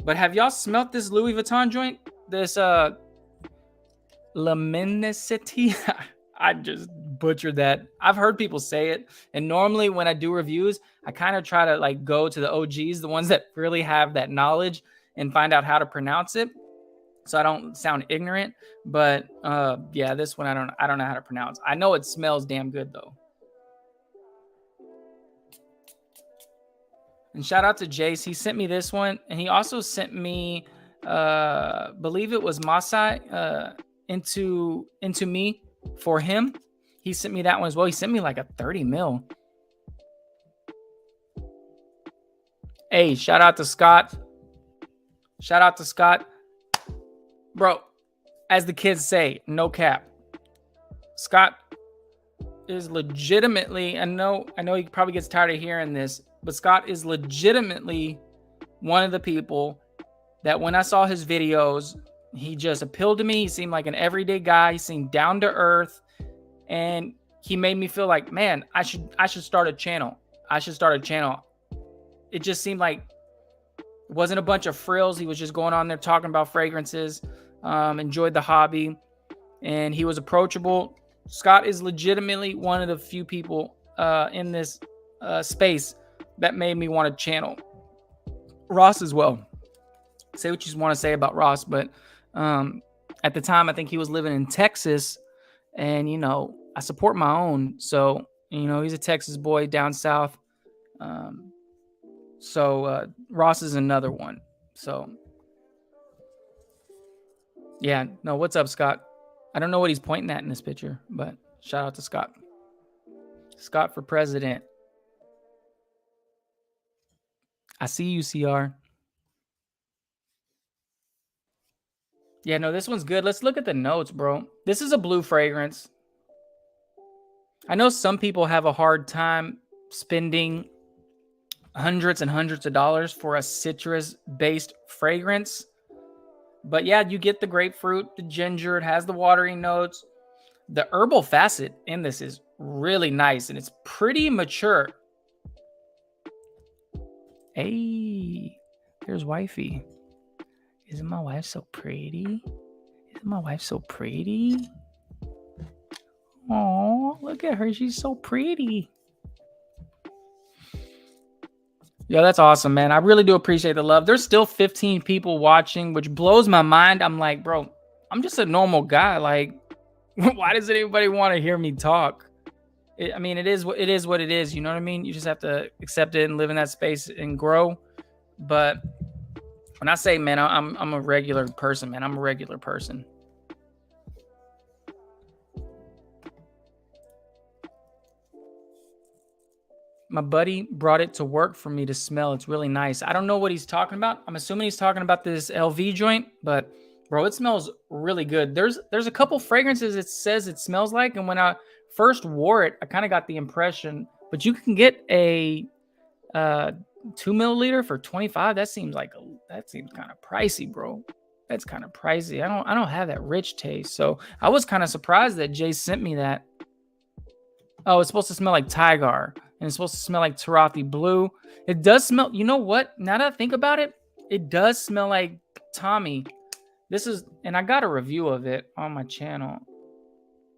But have y'all smelt this Louis Vuitton joint? This Luminosity? I just butchered that. I've heard people say it. And normally when I do reviews, I kind of try to like go to the OGs, the ones that really have that knowledge, and find out how to pronounce it, so I don't sound ignorant. But yeah, this one I don't know how to pronounce. I know it smells damn good though. And shout out to Jace. He sent me this one, and he also sent me believe it was Masai into me for him. He sent me that one as well. He sent me like a 30 mil. Hey, shout out to Scott. Shout out to Scott. Bro, as the kids say, no cap. Scott is legitimately, I know he probably gets tired of hearing this, but Scott is legitimately one of the people that when I saw his videos, he just appealed to me. He seemed like an everyday guy. He seemed down to earth, and he made me feel like, man, I should start a channel. I should start a channel. It just seemed like it wasn't a bunch of frills. He was just going on there talking about fragrances, enjoyed the hobby, and he was approachable. Scott is legitimately one of the few people in this space that made me want to channel. Ross as well. Say what you want to say about Ross, but at the time, I think he was living in Texas, and, you know, I support my own. So, you know, he's a Texas boy down south. So Ross is another one. So, yeah, no, what's up, Scott? I don't know what he's pointing at in this picture, but shout out to Scott. Scott for president. I see you, CR. Yeah, no, this one's good. Let's look at the notes, bro. This is a blue fragrance. I know some people have a hard time spending hundreds and hundreds of dollars for a citrus-based fragrance. But yeah, you get the grapefruit, the ginger. It has the watery notes. The herbal facet in this is really nice, and it's pretty mature. Hey, there's wifey. Isn't my wife so pretty? Isn't my wife so pretty? Oh, look at her. She's so pretty. Yo, that's awesome, man. I really do appreciate the love. There's still 15 people watching, which blows my mind. I'm like, bro, I'm just a normal guy. Like, why does anybody want to hear me talk? I mean, it is what it is. You know what I mean? You just have to accept it and live in that space and grow. But when I say, man, I'm a regular person, man. I'm a regular person. My buddy brought it to work for me to smell. It's really nice. I don't know what he's talking about. I'm assuming he's talking about this LV joint, but bro, it smells really good. There's a couple fragrances it says it smells like, and when I first wore it, I kind of got the impression, but you can get a 2 milliliter for 25. That seems kind of pricey, bro. That's kind of pricey. I don't have that rich taste. So I was kind of surprised that Jay sent me that. Oh, it's supposed to smell like Tiger. And it's supposed to smell like Tarathi Blue. It does smell, you know what? Now that I think about it, it does smell like Tommy. And I got a review of it on my channel.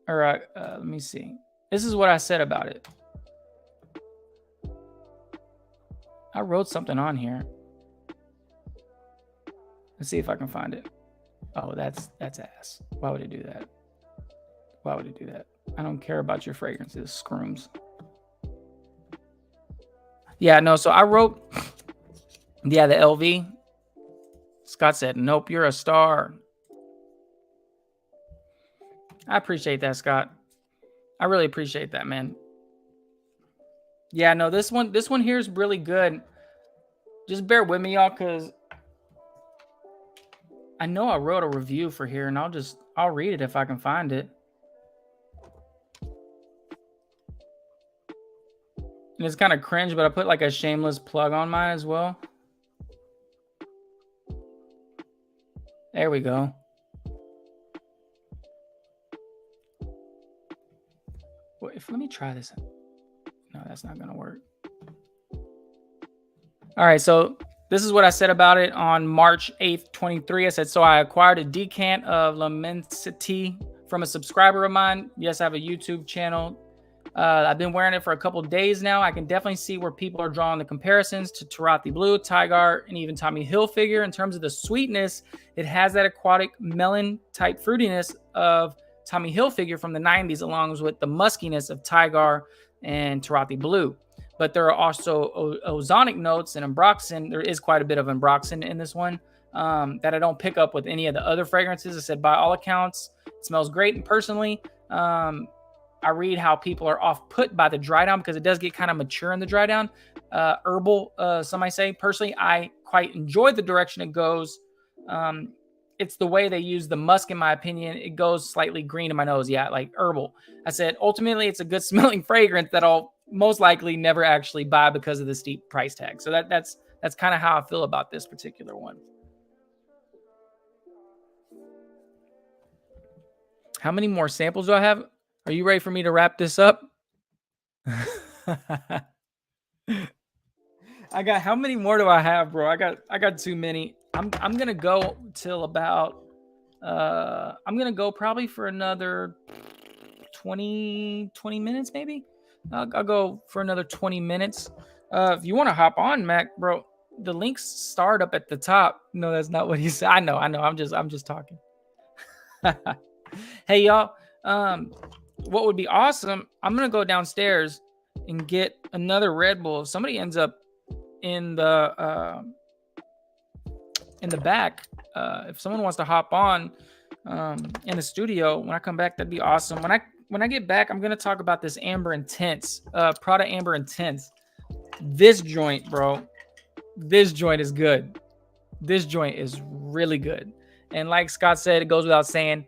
Or let me see. This is what I said about it. I wrote something on here. Let's see if I can find it. Oh, that's ass. Why would it do that? Why would it do that? I don't care about your fragrances, scrooms. Yeah, no, so I wrote, the LV. Scott said, nope, you're a star. I appreciate that, Scott. I really appreciate that, man. Yeah, no, this one here is really good. Just bear with me, y'all, because I know I wrote a review for here, and I'll read it if I can find it. And it's kind of cringe, but I put like a shameless plug on mine as well. There we go. Well, let me try this. No, that's not going to work. All right, so this is what I said about it on March 8th, 23. I said, so I acquired a decant of Lamencity from a subscriber of mine. Yes, I have a YouTube channel. I've been wearing it for a couple days now. I can definitely see where people are drawing the comparisons to Tarathi Blue, Tiger, and even Tommy Hilfiger. In terms of the sweetness, it has that aquatic melon type fruitiness of Tommy Hilfiger from the 90s, along with the muskiness of Tiger and Tarathi Blue. But there are also ozonic notes and ambroxan. There is quite a bit of ambroxan in this one that I don't pick up with any of the other fragrances. I said, by all accounts, it smells great. And personally, I read how people are off-put by the dry down because it does get kind of mature in the dry down. Herbal, some might say. Personally, I quite enjoy the direction it goes. It's the way they use the musk, in my opinion. It goes slightly green in my nose. Yeah, like herbal. I said, ultimately, it's a good smelling fragrance that I'll most likely never actually buy because of the steep price tag. So that's kind of how I feel about this particular one. How many more samples do I have? Are you ready for me to wrap this up? How many more do I have, bro? I got too many. I'm gonna go till about I'm gonna go probably for another 20 minutes, maybe. I'll go for another 20 minutes. If you want to hop on, Mac, bro, the links start up at the top. No, that's not what he said. I know. I'm just talking. Hey, y'all. What would be awesome? I'm gonna go downstairs and get another Red Bull. If somebody ends up in the back, if someone wants to hop on in the studio when I come back, that'd be awesome. When I get back, I'm gonna talk about this Amber Intense, Prada Amber Intense. This joint, bro, this joint is good. This joint is really good. And like Scott said, it goes without saying,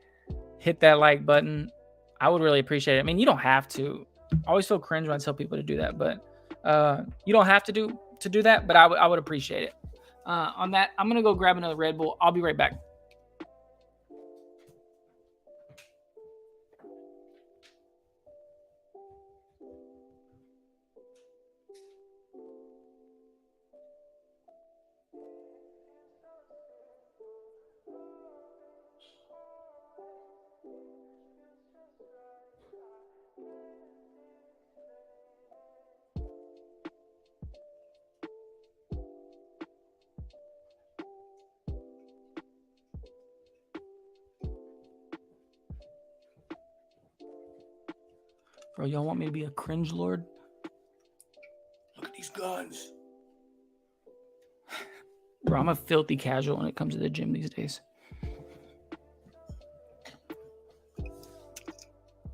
hit that like button. I would really appreciate it. I mean, you don't have to. I always feel cringe when I tell people to do that, but you don't have to do that. But I would appreciate it. On that, I'm gonna go grab another Red Bull. I'll be right back. Bro, y'all want me to be a cringe lord? Look at these guns. Bro, I'm a filthy casual when it comes to the gym these days.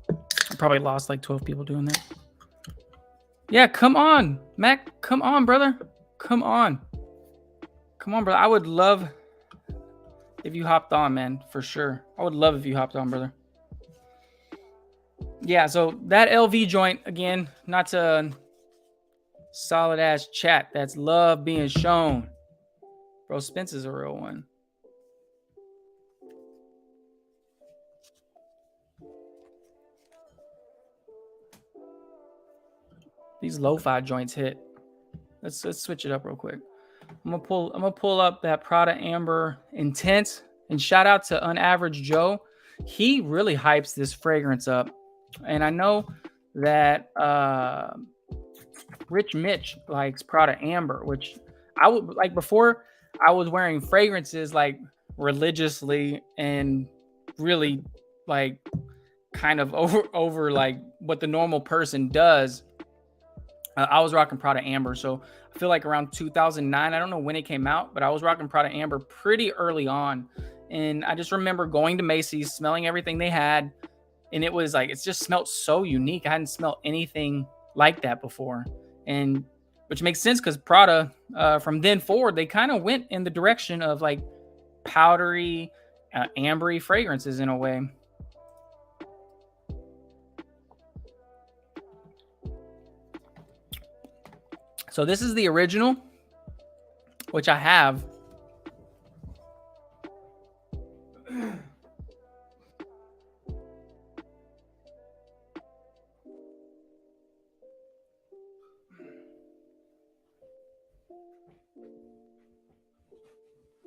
I probably lost like 12 people doing that. Yeah, come on, Mac. Come on, brother. Come on. Come on, brother. I would love if you hopped on, man, for sure. I would love if you hopped on, brother. Yeah, so that LV joint, again, not to solid ass chat. That's love being shown. Bro, Spence is a real one. These lo-fi joints hit. Let's switch it up real quick. I'm gonna pull up that Prada Amber Intense, and shout out to Unaverage Joe. He really hypes this fragrance up, and I know that Rich Mitch likes Prada Amber, which I would like. Before I was wearing fragrances like religiously and really like kind of over like what the normal person does. I was rocking Prada Amber, so I feel like around 2009. I don't know when it came out, but I was rocking Prada Amber pretty early on. And I just remember going to Macy's, smelling everything they had, and it was like, it just smelled so unique. I hadn't smelled anything like that before, and which makes sense because Prada, from then forward, they kind of went in the direction of like powdery, ambery fragrances in a way. So this is the original, which I have.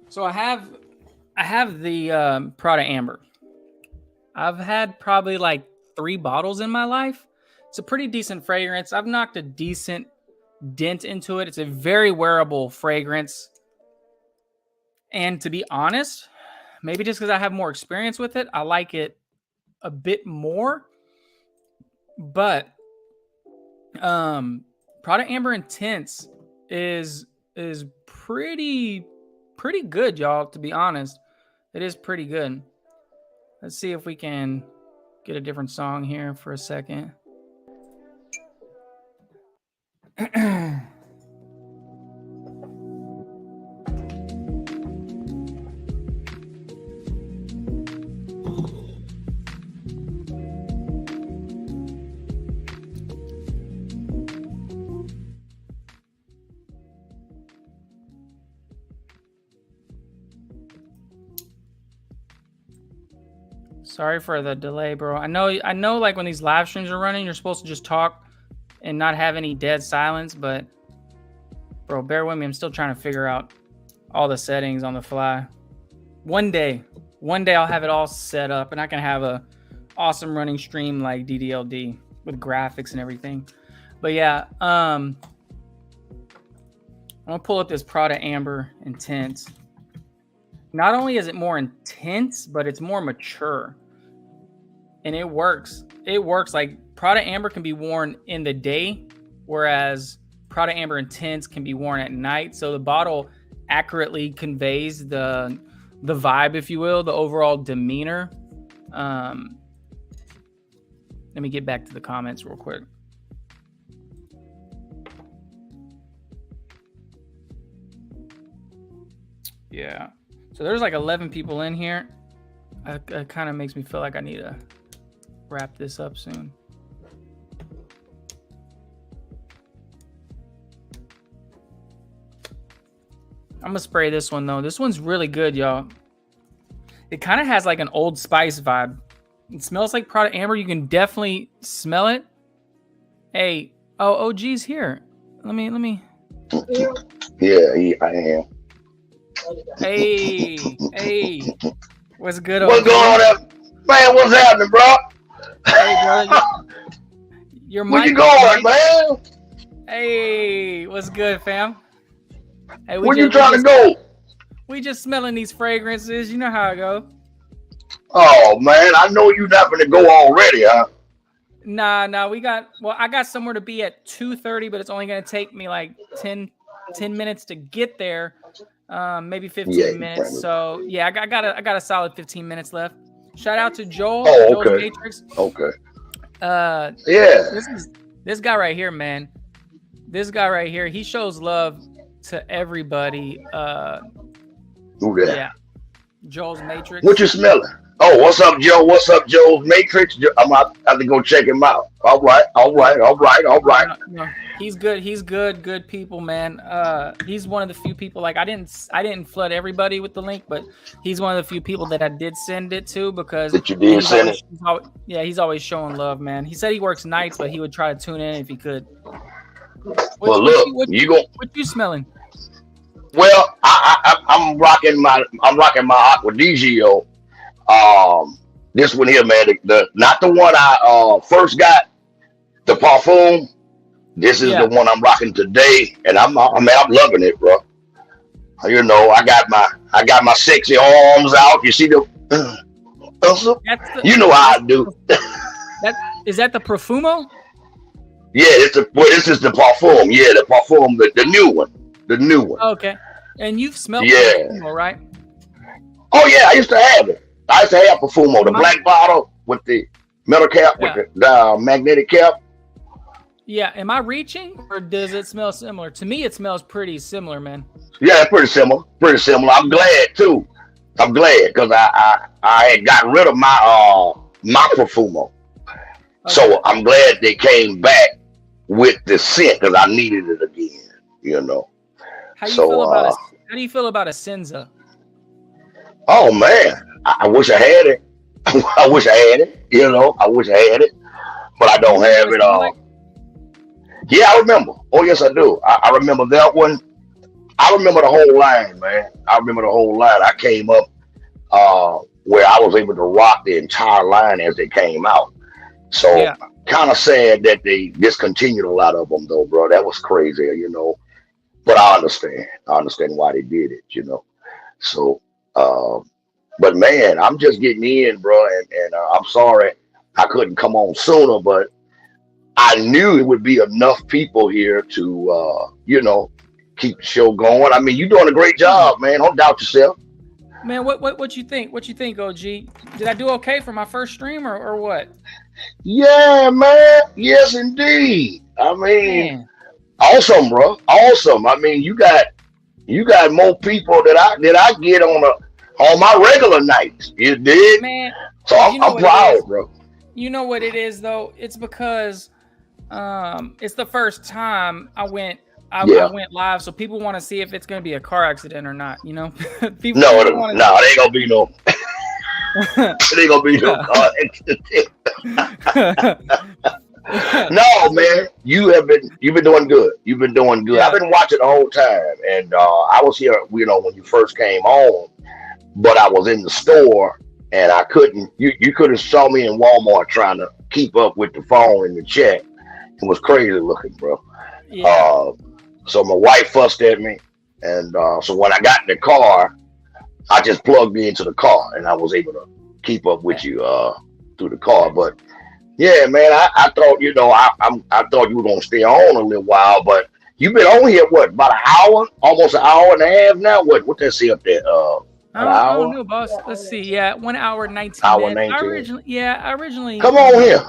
So I have the Prada Amber. I've had probably like 3 bottles in my life. It's a pretty decent fragrance. I've knocked a decent dent into it. It's a very wearable fragrance. And to be honest, maybe just because I have more experience with it, I like it a bit more. But Prada Amber Intense is pretty good, y'all, to be honest. It is pretty good. Let's see if we can get a different song here for a second. Sorry for the delay, bro. I know like when these live streams are running, you're supposed to just talk and not have any dead silence, but bro, bear with me. I'm still trying to figure out all the settings on the fly. One day I'll have it all set up and I can have a awesome running stream like DDLD with graphics and everything. But yeah, I'm gonna pull up this Prada Amber Intense. Not only is it more intense, but it's more mature. And it works. It works. Like Prada Amber can be worn in the day, whereas Prada Amber Intense can be worn at night. So the bottle accurately conveys the vibe, if you will, the overall demeanor. Let me get back to the comments real quick. Yeah. So there's like 11 people in here. It kind of makes me feel like I need to wrap this up soon. I'm gonna spray this one though. This one's really good, y'all. It kind of has like an Old Spice vibe. It smells like Prada Amber. You can definitely smell it. Hey, OG's here. Let me. Yeah, I am. Hey. What's good? What's going on there? Man, what's happening, bro? Hey, brother. Your Where mic you going, man? Hey, what's good, fam? Hey, Where you trying to go? We just smelling these fragrances. You know how I go. Oh, man, I know you not going to go already, huh? Nah. I got somewhere to be at 2:30, but it's only gonna take me like 10 minutes to get there. Maybe 15 minutes. So yeah, I got a solid 15 minutes left. Shout out to Joel. Oh, Joel's okay. Matrix. Okay. Yeah. This guy right here, man. This guy right here, he shows love to everybody. Who that? Yeah. Joel's Matrix. What you smelling? Oh, what's up, Joe? What's up, Joe's Matrix? I'm out, I have to go check him out. All right. No, he's good. Good people, man. He's one of the few people. Like I didn't flood everybody with the link, but he's one of the few people that I did send it to because that you did send it. He's always showing love, man. He said he works nights, but he would try to tune in if he could. What you smelling? Well, I'm rocking my Aquadigio. This one here, man. Not the one I first got, the parfum. This is the one I'm rocking today, and I'm loving it, bro. You know, I got my sexy arms out. You see the you know how I do. Is that the Profumo? Yeah, this is the parfum. Yeah, the parfum, the new one. The new one. Okay. And you've smelled Profumo, right? Oh yeah, I used to have it. I used to have Profumo, the black bottle with the metal cap, with the magnetic cap. Yeah, am I reaching, or does it smell similar? To me, it smells pretty similar, man. Yeah, pretty similar. I'm glad too. I'm glad because I had gotten rid of my Profumo, so I'm glad they came back with the scent because I needed it again. You know. How do you feel about a Senza? Oh man, I wish I had it. I wish I had it. You know, I wish I had it, but I don't have it all. Yeah, I remember. Oh, yes, I do. I remember that one. I remember the whole line, man. I remember the whole line. I came up where I was able to rock the entire line as they came out. So kind of sad that they discontinued a lot of them, though, bro. That was crazy, you know. But I understand. I understand why they did it, you know. So, but man, I'm just getting in, bro, and I'm sorry I couldn't come on sooner, but I knew it would be enough people here to, you know, keep the show going. I mean, you're doing a great job, man. Don't doubt yourself. Man, what you think? What you think, OG? Did I do okay for my first stream or what? Yeah, man. Yes, indeed. I mean, awesome, bro. Awesome. I mean, you got more people that I get on my regular nights. You did, man. So I'm proud, bro. You know what it is, though? It's because it's the first time I went live, so people want to see if it's going to be a car accident or not. You know, people no, there ain't gonna be no. There ain't gonna be no car accident. No, man, you've been doing good. You've been doing good. I've been watching the whole time, and I was here, you know, when you first came on, but I was in the store and I couldn't. You could have saw me in Walmart trying to keep up with the phone and the chat. It was crazy looking, bro. Yeah. So my wife fussed at me, and so when I got in the car, I just plugged me into the car, and I was able to keep up with you through the car. But yeah, man, I thought, you know, I thought you were gonna stay on a little while, but you've been on here about an hour, almost an hour and a half now. What that say up there? I don't know, boss. Let's see. Yeah, 1 hour 19 minutes. I originally come on here.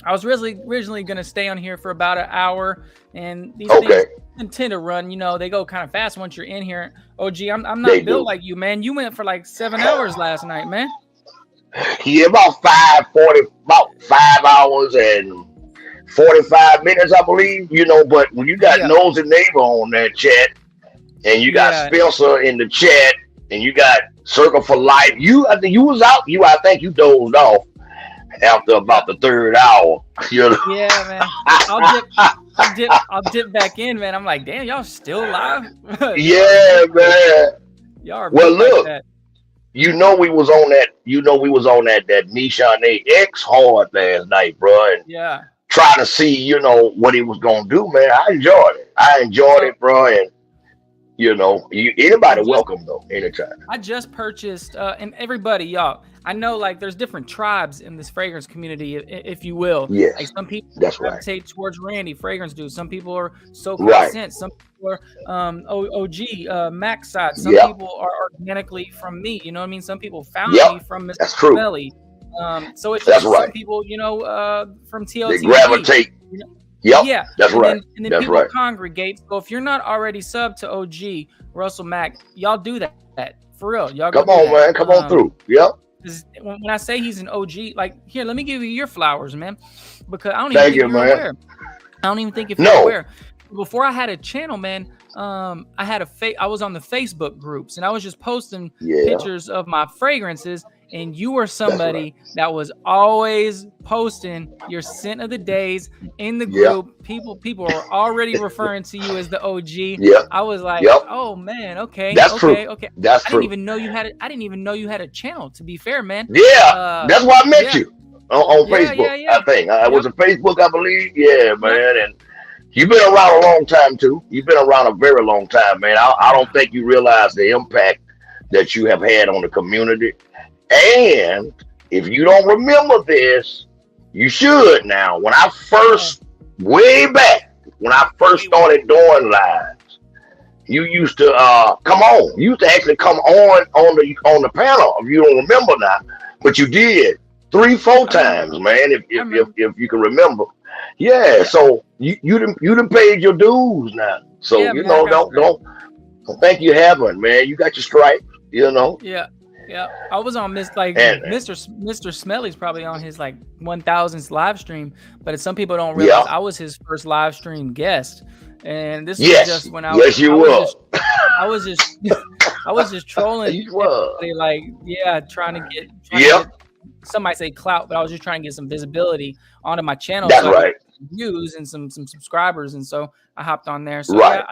I was originally gonna stay on here for about an hour, and these things tend to run. You know, they go kind of fast once you're in here. OG, I'm not built like you, man. You went for like 7 hours last night, man. Yeah, about 5 hours and 45 minutes, I believe. You know, but when you got Nosy Neighbor on that chat, and you got Spencer in the chat, and you got Circle for Life, I think you was out. I think you dozed off after about the third hour. You know? Yeah, man. I'll dip back in, man. I'm like, damn, y'all still live? Yeah, man. Y'all are look. Like that. You know we was on that Nishane X hard last night, bro. And trying to see, you know, what he was gonna do, man. I enjoyed it. Bro. And You know, anybody welcome though, anytime. I just purchased, and everybody, y'all, I know like there's different tribes in this fragrance community, if you will. Yes, like some people that's gravitate towards Randy fragrance dudes. Some people are right. scent. Some people are OG Max side. Some Yep. people are organically from me. You know what I mean? Some people found Yep. me from Mr. That's true. Smelly. So it's That's just right. some people, you know, from TLT. They gravitate. You know? Yep. Yeah, That's right. And then That's people right. congregate. So if you're not already subbed to OG Russell Mack, y'all do that for real. Y'all go Come on, man. Come on through. Yep. When I say he's an OG, like here, let me give you your flowers, man, because I don't even Thank think you, you're man. aware. I don't even think if you're No. aware. Before I had a channel, man, I had I was on the Facebook groups and I was just posting Yeah. pictures of my fragrances. And you were somebody that was always posting your scent of the days in the group. Yep. People are already referring to you as the OG. Yep. I was like, Yep. oh man, okay, That's okay, true. okay. That's I true. didn't even know you had it. I didn't even know you had a channel. To be fair, man. Yeah. That's why I met yeah. you on Facebook. Yeah. I think it was a Facebook, I believe. Yeah, man. And you've been around a long time too. You've been around a very long time, man. I don't think you realize the impact that you have had on the community. And if you don't remember this, you should now. When I first, way back, when I first started doing lives, you used to come on. You used to actually come on the panel. If you don't remember now, but you did 3-4 times, man. If you can remember, yeah. So you done paid your dues now. So you know, don't think you haven't, man. You got your stripes, you know. Yeah, I was on Mr. Smelly's probably on his like 1000th live stream, but some people don't realize I was his first live stream guest, and this was just when I was. I was just trolling, like trying to get some might say clout, but I was just trying to get some visibility onto my channel. That's right. Views and some subscribers, and so I hopped on there. So right.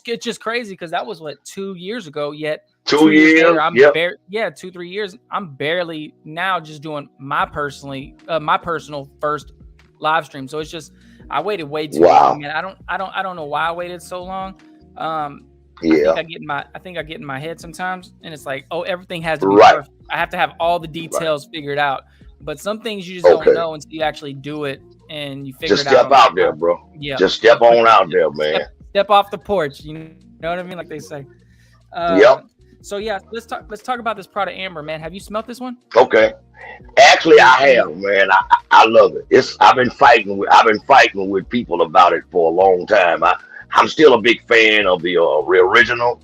It's just crazy because that was 2 years ago. Yet 2 years, later, 2-3 years. I'm barely now just doing my personal first live stream. So it's just I waited way too long, man. I don't know why I waited so long. I think I get in my head sometimes, and it's like, oh, everything has to be perfect. I have to have all the details figured out. But some things you just don't know until you actually do it and you figure it out. Just step out there, bro. Yeah. Just step on out there, man. Step off the porch. You know what I mean? Like they say. So yeah, let's talk about this Prada Amber, man. Have you smelt this one? Okay. Actually, I have, man. I love it. I've been fighting with people about it for a long time. I'm still a big fan of the original,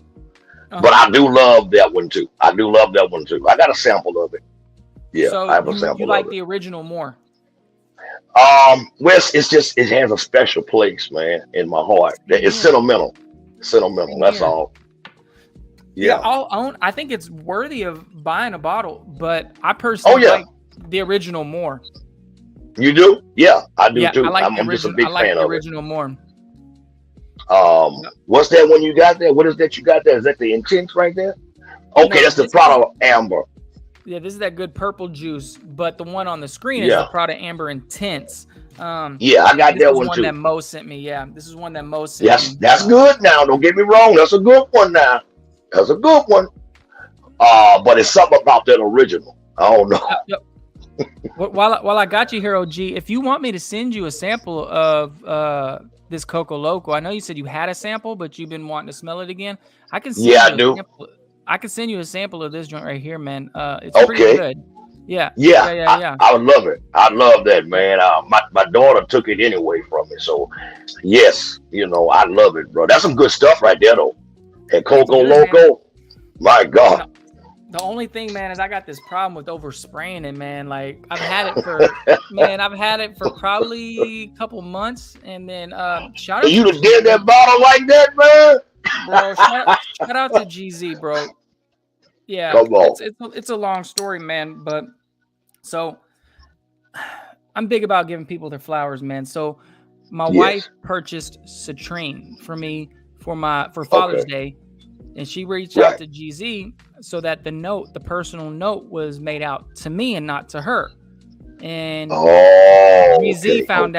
but I do love that one too. I got a sample of it. Yeah, so I have a sample. You like the original more? Well, it has a special place, man, in my heart. It's sentimental. That's all. Yeah, I'll own. I think it's worthy of buying a bottle, but I personally like the original more. You do? Yeah, I do too. I'm just a big fan of the original more. What's that one you got there? What is that you got there? Is that the Intense right there? Okay, that's the Prada Amber. Yeah, this is that good purple juice, but the one on the screen is the Prada Amber Intense. I got that one too. That Mo sent me. Yeah, this is one that Mo sent me. That's good now. Don't get me wrong. That's a good one now. That's a good one. But it's something about that original. I don't know. While I got you here, OG, if you want me to send you a sample of this Coco Loco, I know you said you had a sample, but you've been wanting to smell it again. I can send I do. I can send you a sample of this joint right here, man. It's pretty good. Yeah. I would love it. I love that, man. My daughter took it anyway from me, so yes, I love it, bro. That's some good stuff right there, though. And Coco Loco, my God. The only thing, man, is I got this problem with overspraying it, man. Like I've had it for probably a couple months, and then shout out. You did that bottle like that, man. Bro, shout out to GZ, bro. Yeah, it's a long story, man. But so I'm big about giving people their flowers, man. So my wife purchased citrine for me for Father's Day, and she reached out to GZ so that the personal note was made out to me and not to her. And GZ found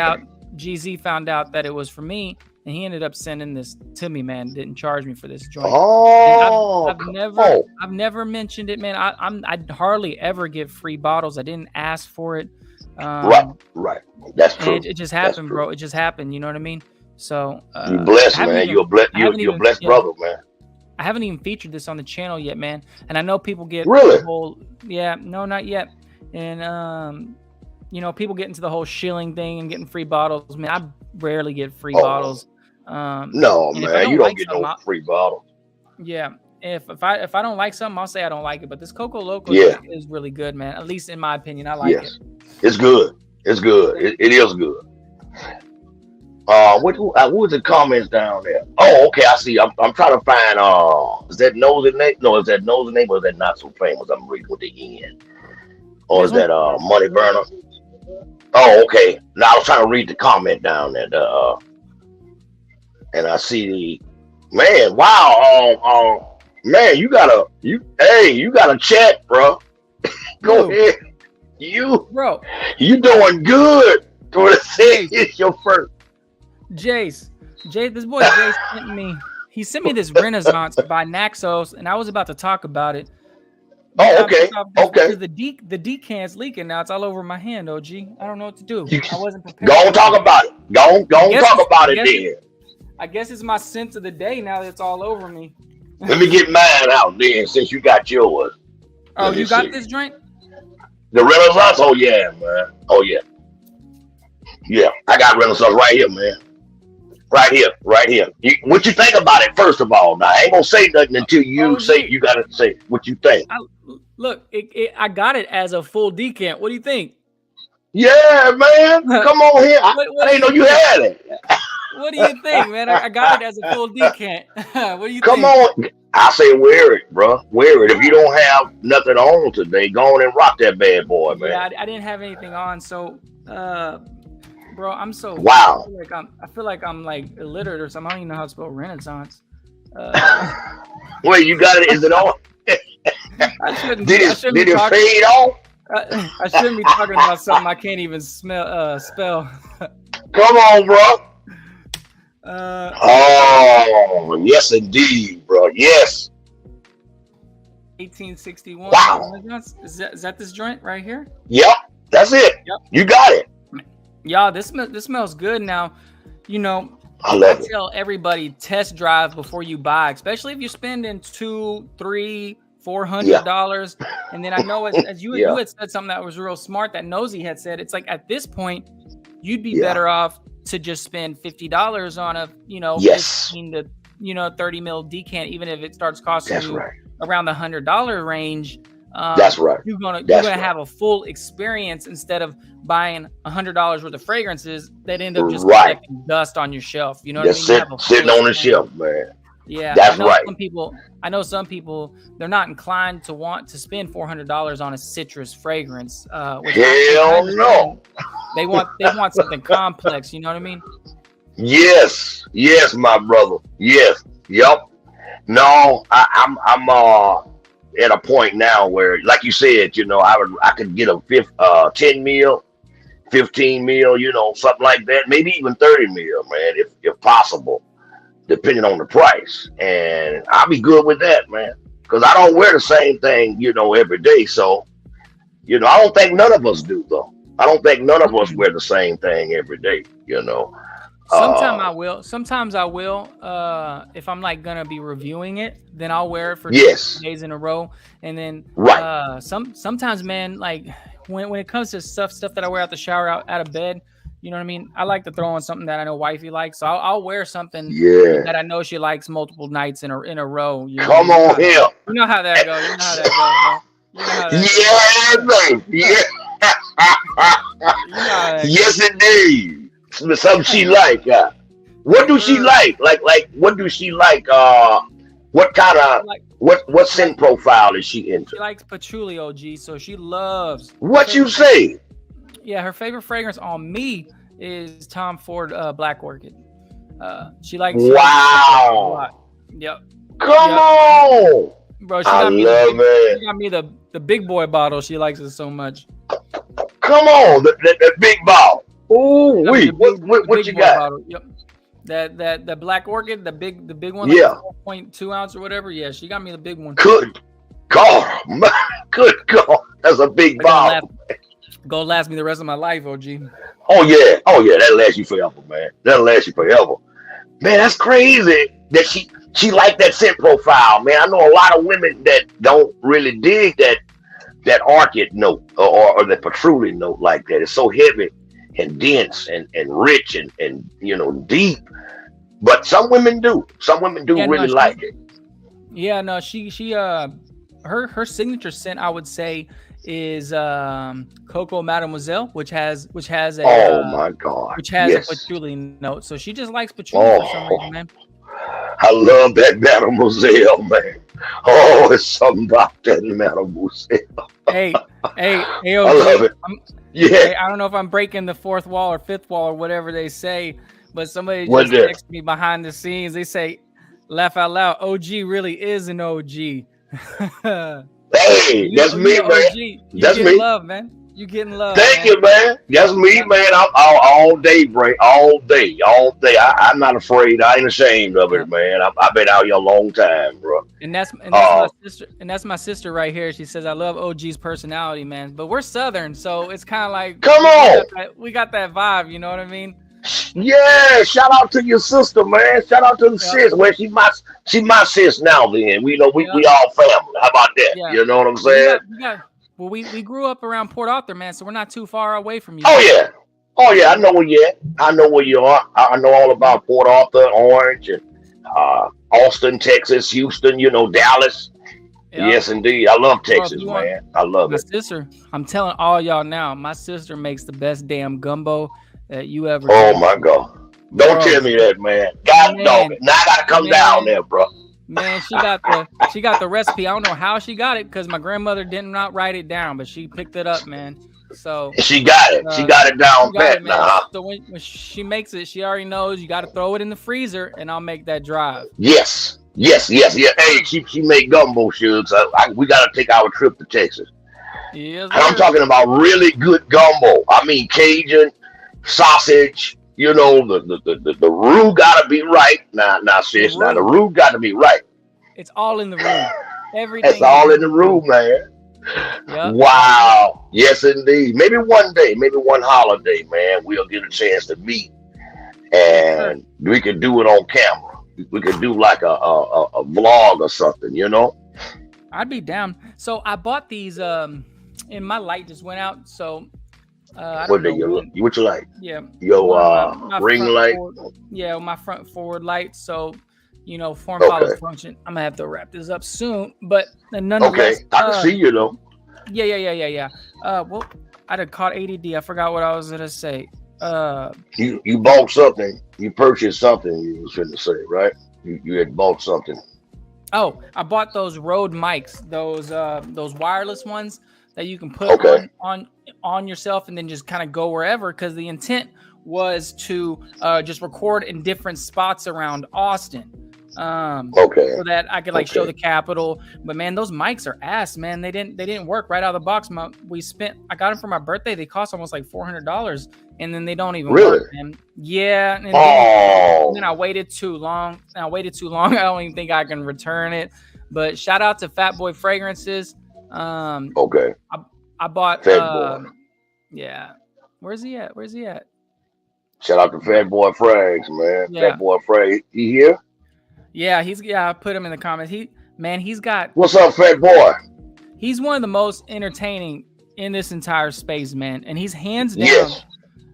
out that it was for me, and he ended up sending this to me, man. Didn't charge me for this joint. Oh, I've never mentioned it, man. I hardly ever give free bottles. I didn't ask for it. Right. That's true. It just happened, bro. It just happened. You know what I mean? So you blessed, man. You're a blessed brother, man. I haven't even featured this on the channel yet, man. And I know people get really. No, not yet. And people get into the whole shilling thing and getting free bottles. Man, I rarely get free bottles. No, man, you don't get no free bottle. Yeah. If I don't like something, I'll say I don't like it. But this Coco Loco is really good, man. At least in my opinion, I like it. It's good. It's good. It is good. What was the comments down there? Oh, okay, I see. I'm trying to find is that Nosy name? No, is that Nosy name or is that Not So Famous? I'm reading with the end. Or is that Money Burner? Oh, okay. Now I was trying to read the comment down there. And I see man, wow, man, you got a chat, bro. Go ahead. You doing good. It's your first. Jace, this boy Jace sent me this Renaissance by Naxos, and I was about to talk about it. Oh, okay. Because the decant's leaking now. It's all over my hand, OG. I don't know what to do. I wasn't prepared. Go on, talk about it. Go on, talk about it then. I guess it's my sense of the day now that it's all over me. Let me get mine out then, since you got yours. Oh, you got this drink? The Renaissance? Oh, yeah, man. Oh, yeah. Yeah, I got Renaissance right here, man. Right here. What you think about it, first of all? Now, I ain't gonna say nothing until you say you gotta say what you think. I got it as a full decant. What do you think? Yeah, man. Come on here. I didn't know you had it. What do you think, man? I got it as a full decant. What do you think? Come on. I say wear it, bro. Wear it. If you don't have nothing on today, go on and rock that bad boy, man. Yeah, I didn't have anything on, so bro, I'm so wow. I feel like I'm like illiterate or something. I don't even know how to spell Renaissance. Wait, you got it? Is it on? Did it fade off? I shouldn't be talking about something I can't even spell. Come on, bro. Oh, yes, indeed, bro. Yes. 1861. Wow. Is that this joint right here? Yep, that's it. Yep. You got it. Y'all, this smells good. Now, I tell everybody test drive before you buy, especially if you're spending $200, $300, $400. And then I know as you had said something that was real smart that Nosy had said, it's like at this point you'd be better off to just spend $50 on a 15 to 30 mil decant, even if it starts costing you around the $100 range. That's right. You're gonna have a full experience instead of buying $100 worth of fragrances that end up just collecting dust on your shelf. You know what I mean? Sitting on the shelf, man. Yeah, that's right. I know some people they're not inclined to want to spend $400 on a citrus fragrance. Hell no. They want something complex. You know what I mean? Yes, my brother. Yes, yep. No, I'm at a point now where, like you said, I could get a 10 mil, 15 mil, something like that, maybe even 30 mil, man, if possible, depending on the price. And I'll be good with that, man, because I don't wear the same thing, every day. So, I don't think none of us do, though. I don't think none of us wear the same thing every day, Sometimes I will. If I'm like gonna be reviewing it, then I'll wear it for 2 days in a row. And then sometimes, man, like when it comes to stuff that I wear out the shower, out of bed, you know what I mean? I like to throw on something that I know wifey likes. So I'll wear something that I know she likes multiple nights in a row. Come on here. You know how that goes. Yes, indeed. Something she like. What do she like? Like what do she like? What kind of what scent profile is she into? She likes patchouli, OG. So she loves. What you say? Yeah, her favorite fragrance on me is Tom Ford Black Orchid. She likes. Wow. Yep. Come on, bro. I love it. She got me the big boy bottle. She likes it so much. Come on, the big bottle. Oh, wait, what you got? Yep. That black orchid, the big one, Yeah. like 4.2 ounce or whatever. Yeah, she got me the big one. Good God, man. Good God, that's a big bottle. Go last me the rest of my life, OG. Oh yeah, that'll last you forever, man. That'll last you forever. Man, that's crazy that she liked that scent profile, man. I know a lot of women that don't really dig that orchid note or the patchouli note like that. It's so heavy and dense and rich and deep. But some women do. Some women do really like it. Yeah, no, she her signature scent, I would say, is Coco Mademoiselle, which has a my God, which has a patchouli note. So she just likes patchouli for some reason, man. I love that Mademoiselle, man. Oh, it's something about that Mademoiselle. Hey, I love it. Hey, I don't know if I'm breaking the fourth wall or fifth wall or whatever they say, but somebody just texted me behind the scenes. They say, laugh out loud, OG really is an OG. Hey, that's me, man. That's me. Love, man. You getting love. Thank you, man. That's me, man. I'm all day, Bray. All day. I'm not afraid. I ain't ashamed of it, man. I've been out here a long time, bro. And that's my sister. And that's my sister right here. She says, I love OG's personality, man. But we're Southern, so it's kind of like, come on. We got that vibe. You know what I mean? Yeah. Shout out to your sister, man. Shout out to the sis. Well, she my sis now. Then we all family. How about that? Yeah. You know what I'm saying? Well, we grew up around Port Arthur, man, so we're not too far away from you. Oh yeah, I know where you at. I know where you are. I know all about Port Arthur, Orange, and Austin, Texas, Houston. Dallas. Yep. Yes, indeed. I love Texas, man. I love it. My sister, I'm telling all y'all now, my sister makes the best damn gumbo that you ever. Oh my God! Don't tell me that, man. God dog it. Now I gotta come down there, bro. Man, she got the recipe. I don't know how she got it because my grandmother did not write it down, but she picked it up, man. So she got it. She got it down pat now. So when she makes it, she already knows you got to throw it in the freezer, and I'll make that drive. Yes. Hey, she made gumbo shoots. We got to take our trip to Texas. Yes, and I'm talking about really good gumbo. I mean Cajun sausage. The roux got to be right. Now, sis. Now the roux got to be right. It's all in the roux. Everything. It's all in the roux, man. Yep. Wow. Yes, indeed. Maybe one day, maybe one holiday, man, we'll get a chance to meet, and we could do it on camera. We could do like a vlog or something, I'd be down. So I bought these. And my light just went out. So. What you like? Yeah. Your ring light? My front forward light. So, form follow function. I'm gonna have to wrap this up soon. But nonetheless. Okay. I can see you though. Yeah. Well, I had caught ADD. I forgot what I was gonna say. You bought something. You purchased something. You was gonna say, right? You had bought something. Oh, I bought those Rode mics. Those wireless ones that you can put on yourself and then just kind of go wherever, because the intent was to just record in different spots around Austin. So that I could show the Capitol. But man, those mics are ass, man. They didn't work right out of the box. I got them for my birthday. They cost almost like $400, and then they don't even work. And yeah, and then I waited too long. I don't even think I can return it. But shout out to Fat Boy Fragrances. I bought yeah. Where's he at? Shout out to Fat Boy Frags, man. Yeah. Fat Boy Frags. He here? Yeah, I put him in the comments. He's got. What's up, Fat Boy? He's one of the most entertaining in this entire space, man. And he's hands down.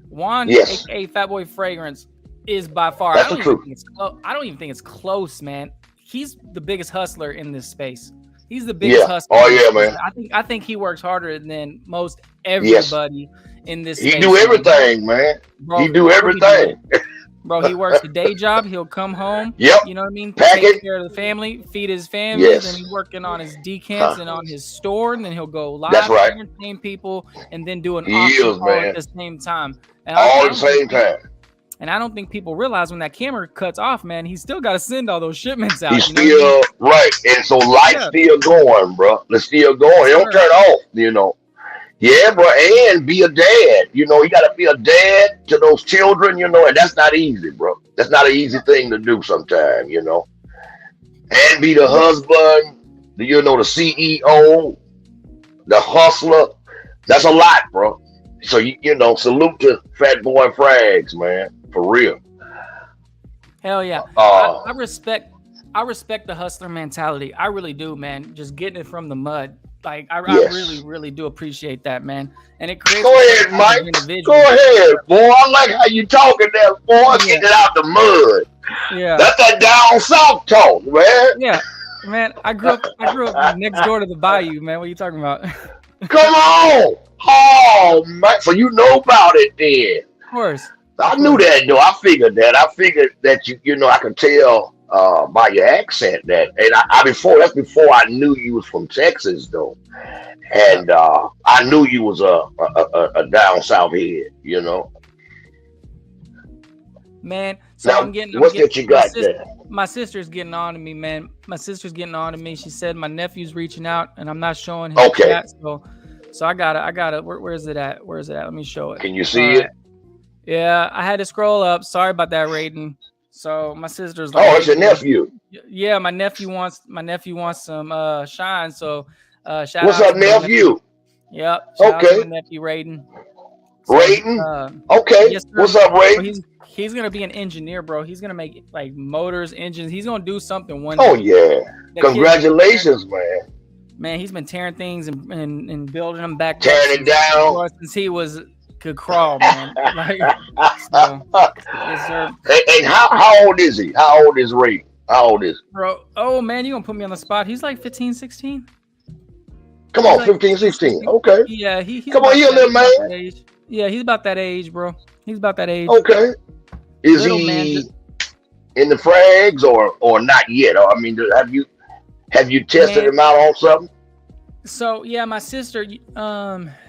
Juan, aka Fat Boy Fragrance, is by far. That's the truth. I don't even think it's close, man. He's the biggest hustler in this space. He's the biggest hustler. Oh yeah, man. I think he works harder than most everybody in this space. He do everything, man. Bro, he do everything. Bro, he works a day job. He'll come home. Yep. You know what I mean? Take care of the family, feed his family. Then he's working on his decants and on his store. And then he'll go live, entertain people, and then do an auction all at the same time. All at the same time. And I don't think people realize when that camera cuts off, man, he's still got to send all those shipments out. He's still right, and so light's still going, bro. It's still going. It don't turn off, Yeah, bro, and be a dad. You got to be a dad to those children, and that's not easy, bro. That's not an easy thing to do sometimes, you know. And be the husband, you know, the CEO, the hustler. That's a lot, bro. So you know, salute to Fat Boy Frags, man, for real. Hell yeah. I respect the hustler mentality. I really do, man. Just getting it from the mud. Like I really, really do appreciate that, man. And it creates. Go ahead, Mike. Go ahead, boy. I like how you talking there, boy. Get it out the mud. Yeah. That's that down south talk, man. Yeah. Man, I grew up next door to the bayou, man. What are you talking about? Come on. Oh, man. So you know about it then. Of course. I knew that, though. I figured that you know, I could tell by your accent that, and that's before I knew you was from Texas, though, and I knew you was a down south head, you know. Man, so now, my sister's getting on to me, man. My sister's getting on to me. She said my nephew's reaching out, and I'm not showing him chat, so I gotta. Where is it at? Where is it at? Let me show it. Can you see it? Yeah, I had to scroll up. Sorry about that, Raiden. So my sister's like, oh, it's your nephew. Yeah, my nephew wants some shine. So shout what's out up, nephew? Yep. Shout out to my nephew Raiden. So, Raiden? Okay. Yes, what's up, Raiden? So he's gonna be an engineer, bro. He's gonna make like motors, engines. He's gonna do something one day. Oh yeah. Congratulations, man. Man, he's been tearing things and building them back. Tearing it down since he could crawl, man. Like, so, yes, sir. And how old is he? How old is Ray? How old is he? Bro? Oh man, you gonna put me on the spot? He's like 15, 16. Come on, like 15, 16. Okay. Yeah, he's come on here, little man. Yeah, he's about that age, bro. He's about that age. Okay. Is he in the frags or not yet? Or I mean, have you tested him out on something? So yeah, my sister,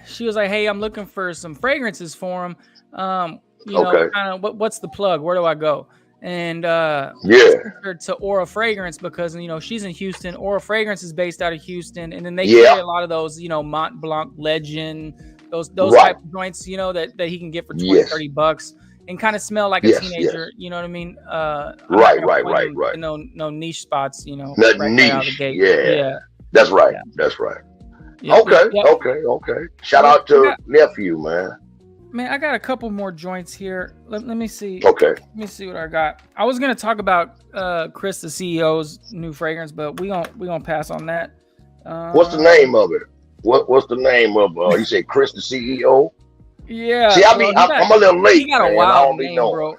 she was like, "Hey, I'm looking for some fragrances for him. You know, kind of what's the plug? Where do I go?" And I sent her to Aura Fragrance because you know she's in Houston. Aura Fragrance is based out of Houston, and then they carry a lot of those, you know, Mont Blanc Legend, those type of joints, you know, that he can get for $20-$30 and kind of smell like a teenager. You know what I mean? Right. No niche spots, you know. Right niche. Out of the gate. Yeah. That's right. Yeah. That's right. Yeah, okay. Shout out to nephew, man. Man, I got a couple more joints here. Let me see. Okay. Let me see what I got. I was gonna talk about Chris, the CEO's new fragrance, but we gonna pass on that. What's the name of it? What's the name of? You said Chris, the CEO. Yeah. See, I'm a little late. He got a wild name, bro.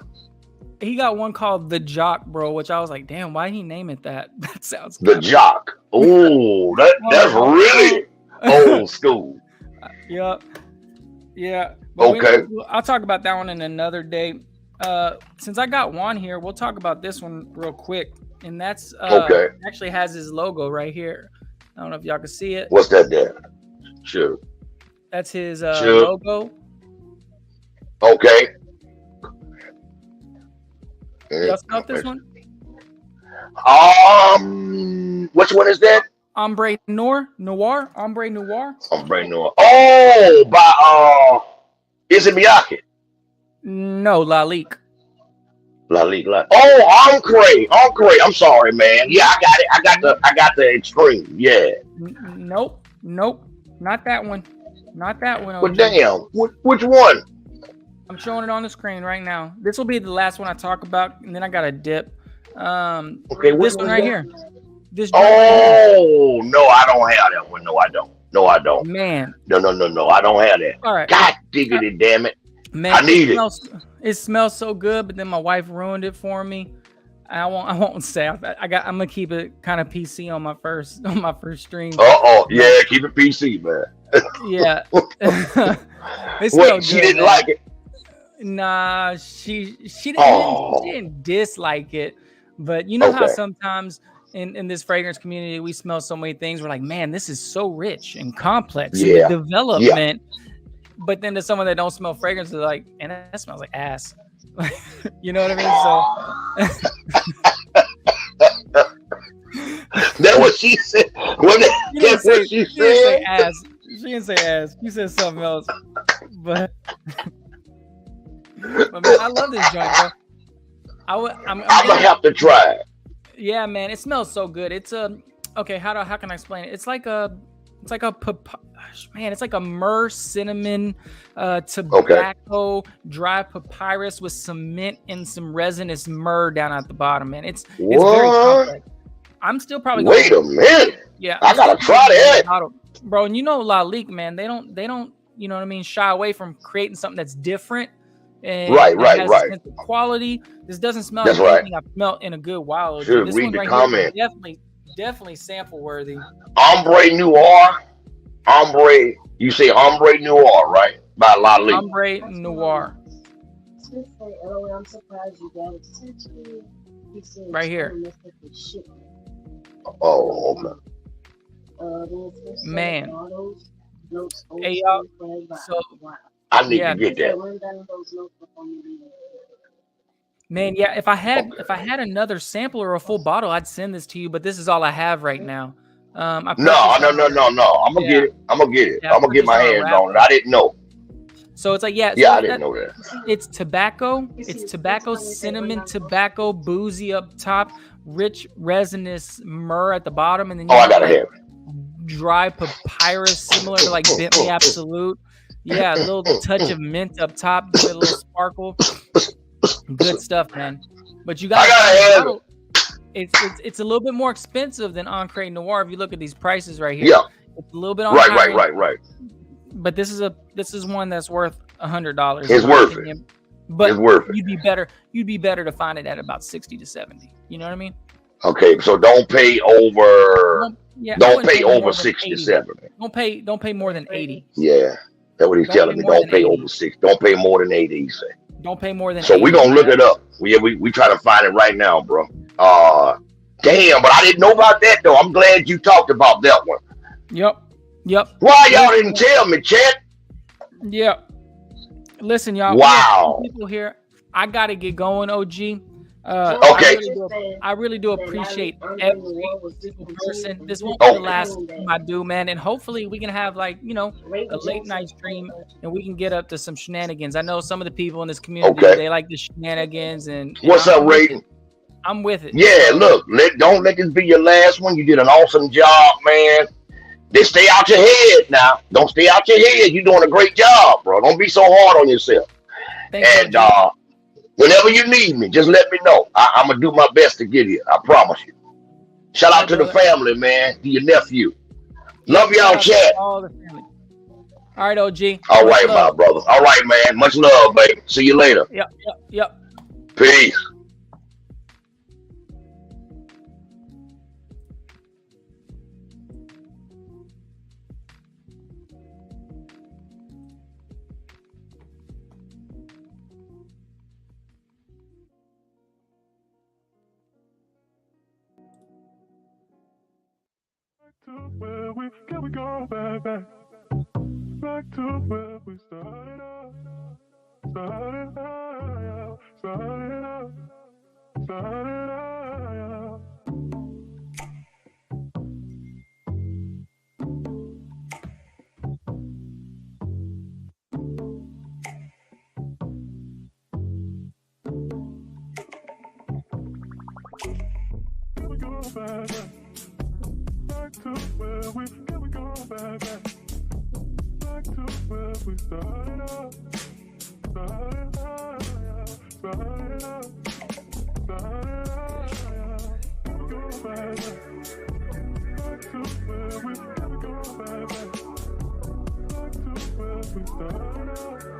He got one called The Jock, bro, which I was like, damn, why did he name it that? That sounds The Jock. Oh, that's really old school. Yep. Yeah. But okay. I'll talk about that one in another day. Since I got Juan here, we'll talk about this one real quick. And that's actually has his logo right here. I don't know if y'all can see it. What's that there? Sure. That's his logo. Okay. Y'all smell this one? Which one is that? Ambre Noir? Ambre Noir? Ambre Noir. Oh, by Issey Miyake. No, Lalique. Oh, Ambre. I'm sorry, man. Yeah, I got it. I got the extreme. Yeah. Nope. Not that one. Well, damn. Which one? I'm showing it on the screen right now. This will be the last one I talk about, and then I got a dip. Okay, this one right here. This. Oh no, I don't have that one. No, I don't. Man. No. I don't have that. All right. God diggity, damn it. Man, I need it smells so good, but then my wife ruined it for me. I won't say. I'm gonna keep it kind of PC on my first stream. Yeah, keep it PC, man. Yeah. Wait, she didn't like it. Nah, she didn't dislike it, but you know how sometimes in this fragrance community we smell so many things. We're like, man, this is so rich and complex. Yeah. The development. But then to someone that don't smell fragrance, they're like, and that smells like ass. You know what I mean? So that's what she said. That's what she said. She didn't say ass. She didn't say ass. She said something else. But man, I love this joint, bro. I'm gonna have to try it. Yeah, man, it smells so good. It's okay. How can I explain it? It's like a myrrh, cinnamon, tobacco, dry papyrus with some mint and some resinous myrrh down at the bottom, man. It's very complex. I'm still probably wait a minute. Yeah, I gotta try that, bro. And you know, La Lique, man, they don't, you know what I mean, shy away from creating something that's different. And right. Quality. This doesn't smell like anything I've smelled in a good while. Should this read one the right comment. Here definitely sample worthy. Ambre Noir. Ambre, you say Ambre Noir, right? By La Lique. Ambre Noir. Right here. Oh, man. Hey, y'all. So I need to get that. Man, yeah. If I had another sample or a full bottle, I'd send this to you. But this is all I have right now. No. I'm gonna get it. I'm gonna get it. I'm gonna get my hands on it. I didn't know. So it's like, I didn't know that. It's tobacco. It's tobacco, cinnamon, tobacco, boozy up top, rich resinous myrrh at the bottom, and then I gotta have it. Dry papyrus, similar to like Bentley Absolute. Yeah, a little touch of mint up top, give it a little sparkle. Good stuff, man. But you got it's a little bit more expensive than Ancre Noir if you look at these prices right here. Yeah, it's a little bit on right. But this is one that's worth $100. It's worth it. But it's worth it. You'd be better to find it at about 60 to 70. You know what I mean? Okay, so don't pay over. Don't pay over 60 to 70. Don't pay more than 80. Yeah, that's what he's telling me. Don't pay over 60. Don't pay more than 80. He said. Don't pay more than. So we're gonna look it up. We try to find it right now, bro. Damn, but I didn't know about that though. I'm glad you talked about that one. Yep. Why y'all didn't tell me, Chet? Yep. Listen, y'all. Wow. People here. I gotta get going, OG. Okay. I really do appreciate every single person. This won't be the last stream I do, man. And hopefully we can have a late night stream and we can get up to some shenanigans. I know some of the people in this community, they like the shenanigans. And what's up, Raiden? I'm with it. Yeah, look, don't let this be your last one. You did an awesome job, man. Just stay out your head now. Don't stay out your head. You're doing a great job, bro. Don't be so hard on yourself. Thanks, whenever you need me, just let me know. I'm going to do my best to get here. I promise you. Shout out to the family, man. To your nephew. Love y'all, chat. All the family. All right, OG. All right, my brother. All right, man. Much love, baby. See you later. Yep. Peace. Can we go back to where we started out? Can we go back to where we go back to where we started out. Go back to where we go back to where we started out.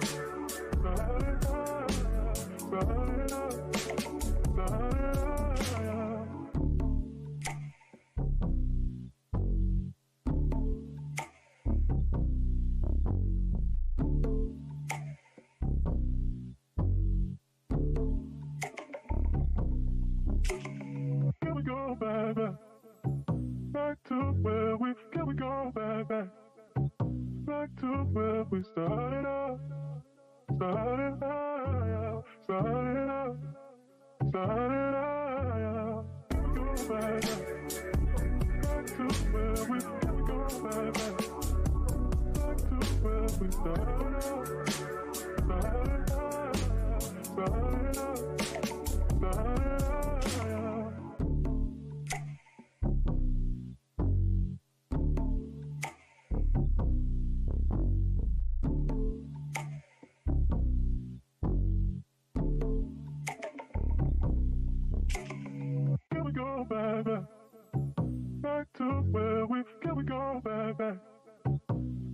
Back to where we can we go back to where we started out. Go back to where we can we go back to where we started out. right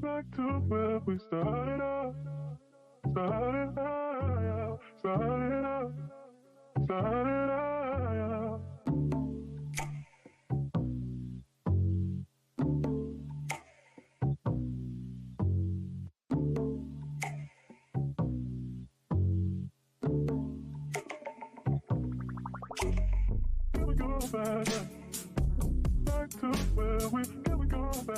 back to where we started out. Started out. Here we go back.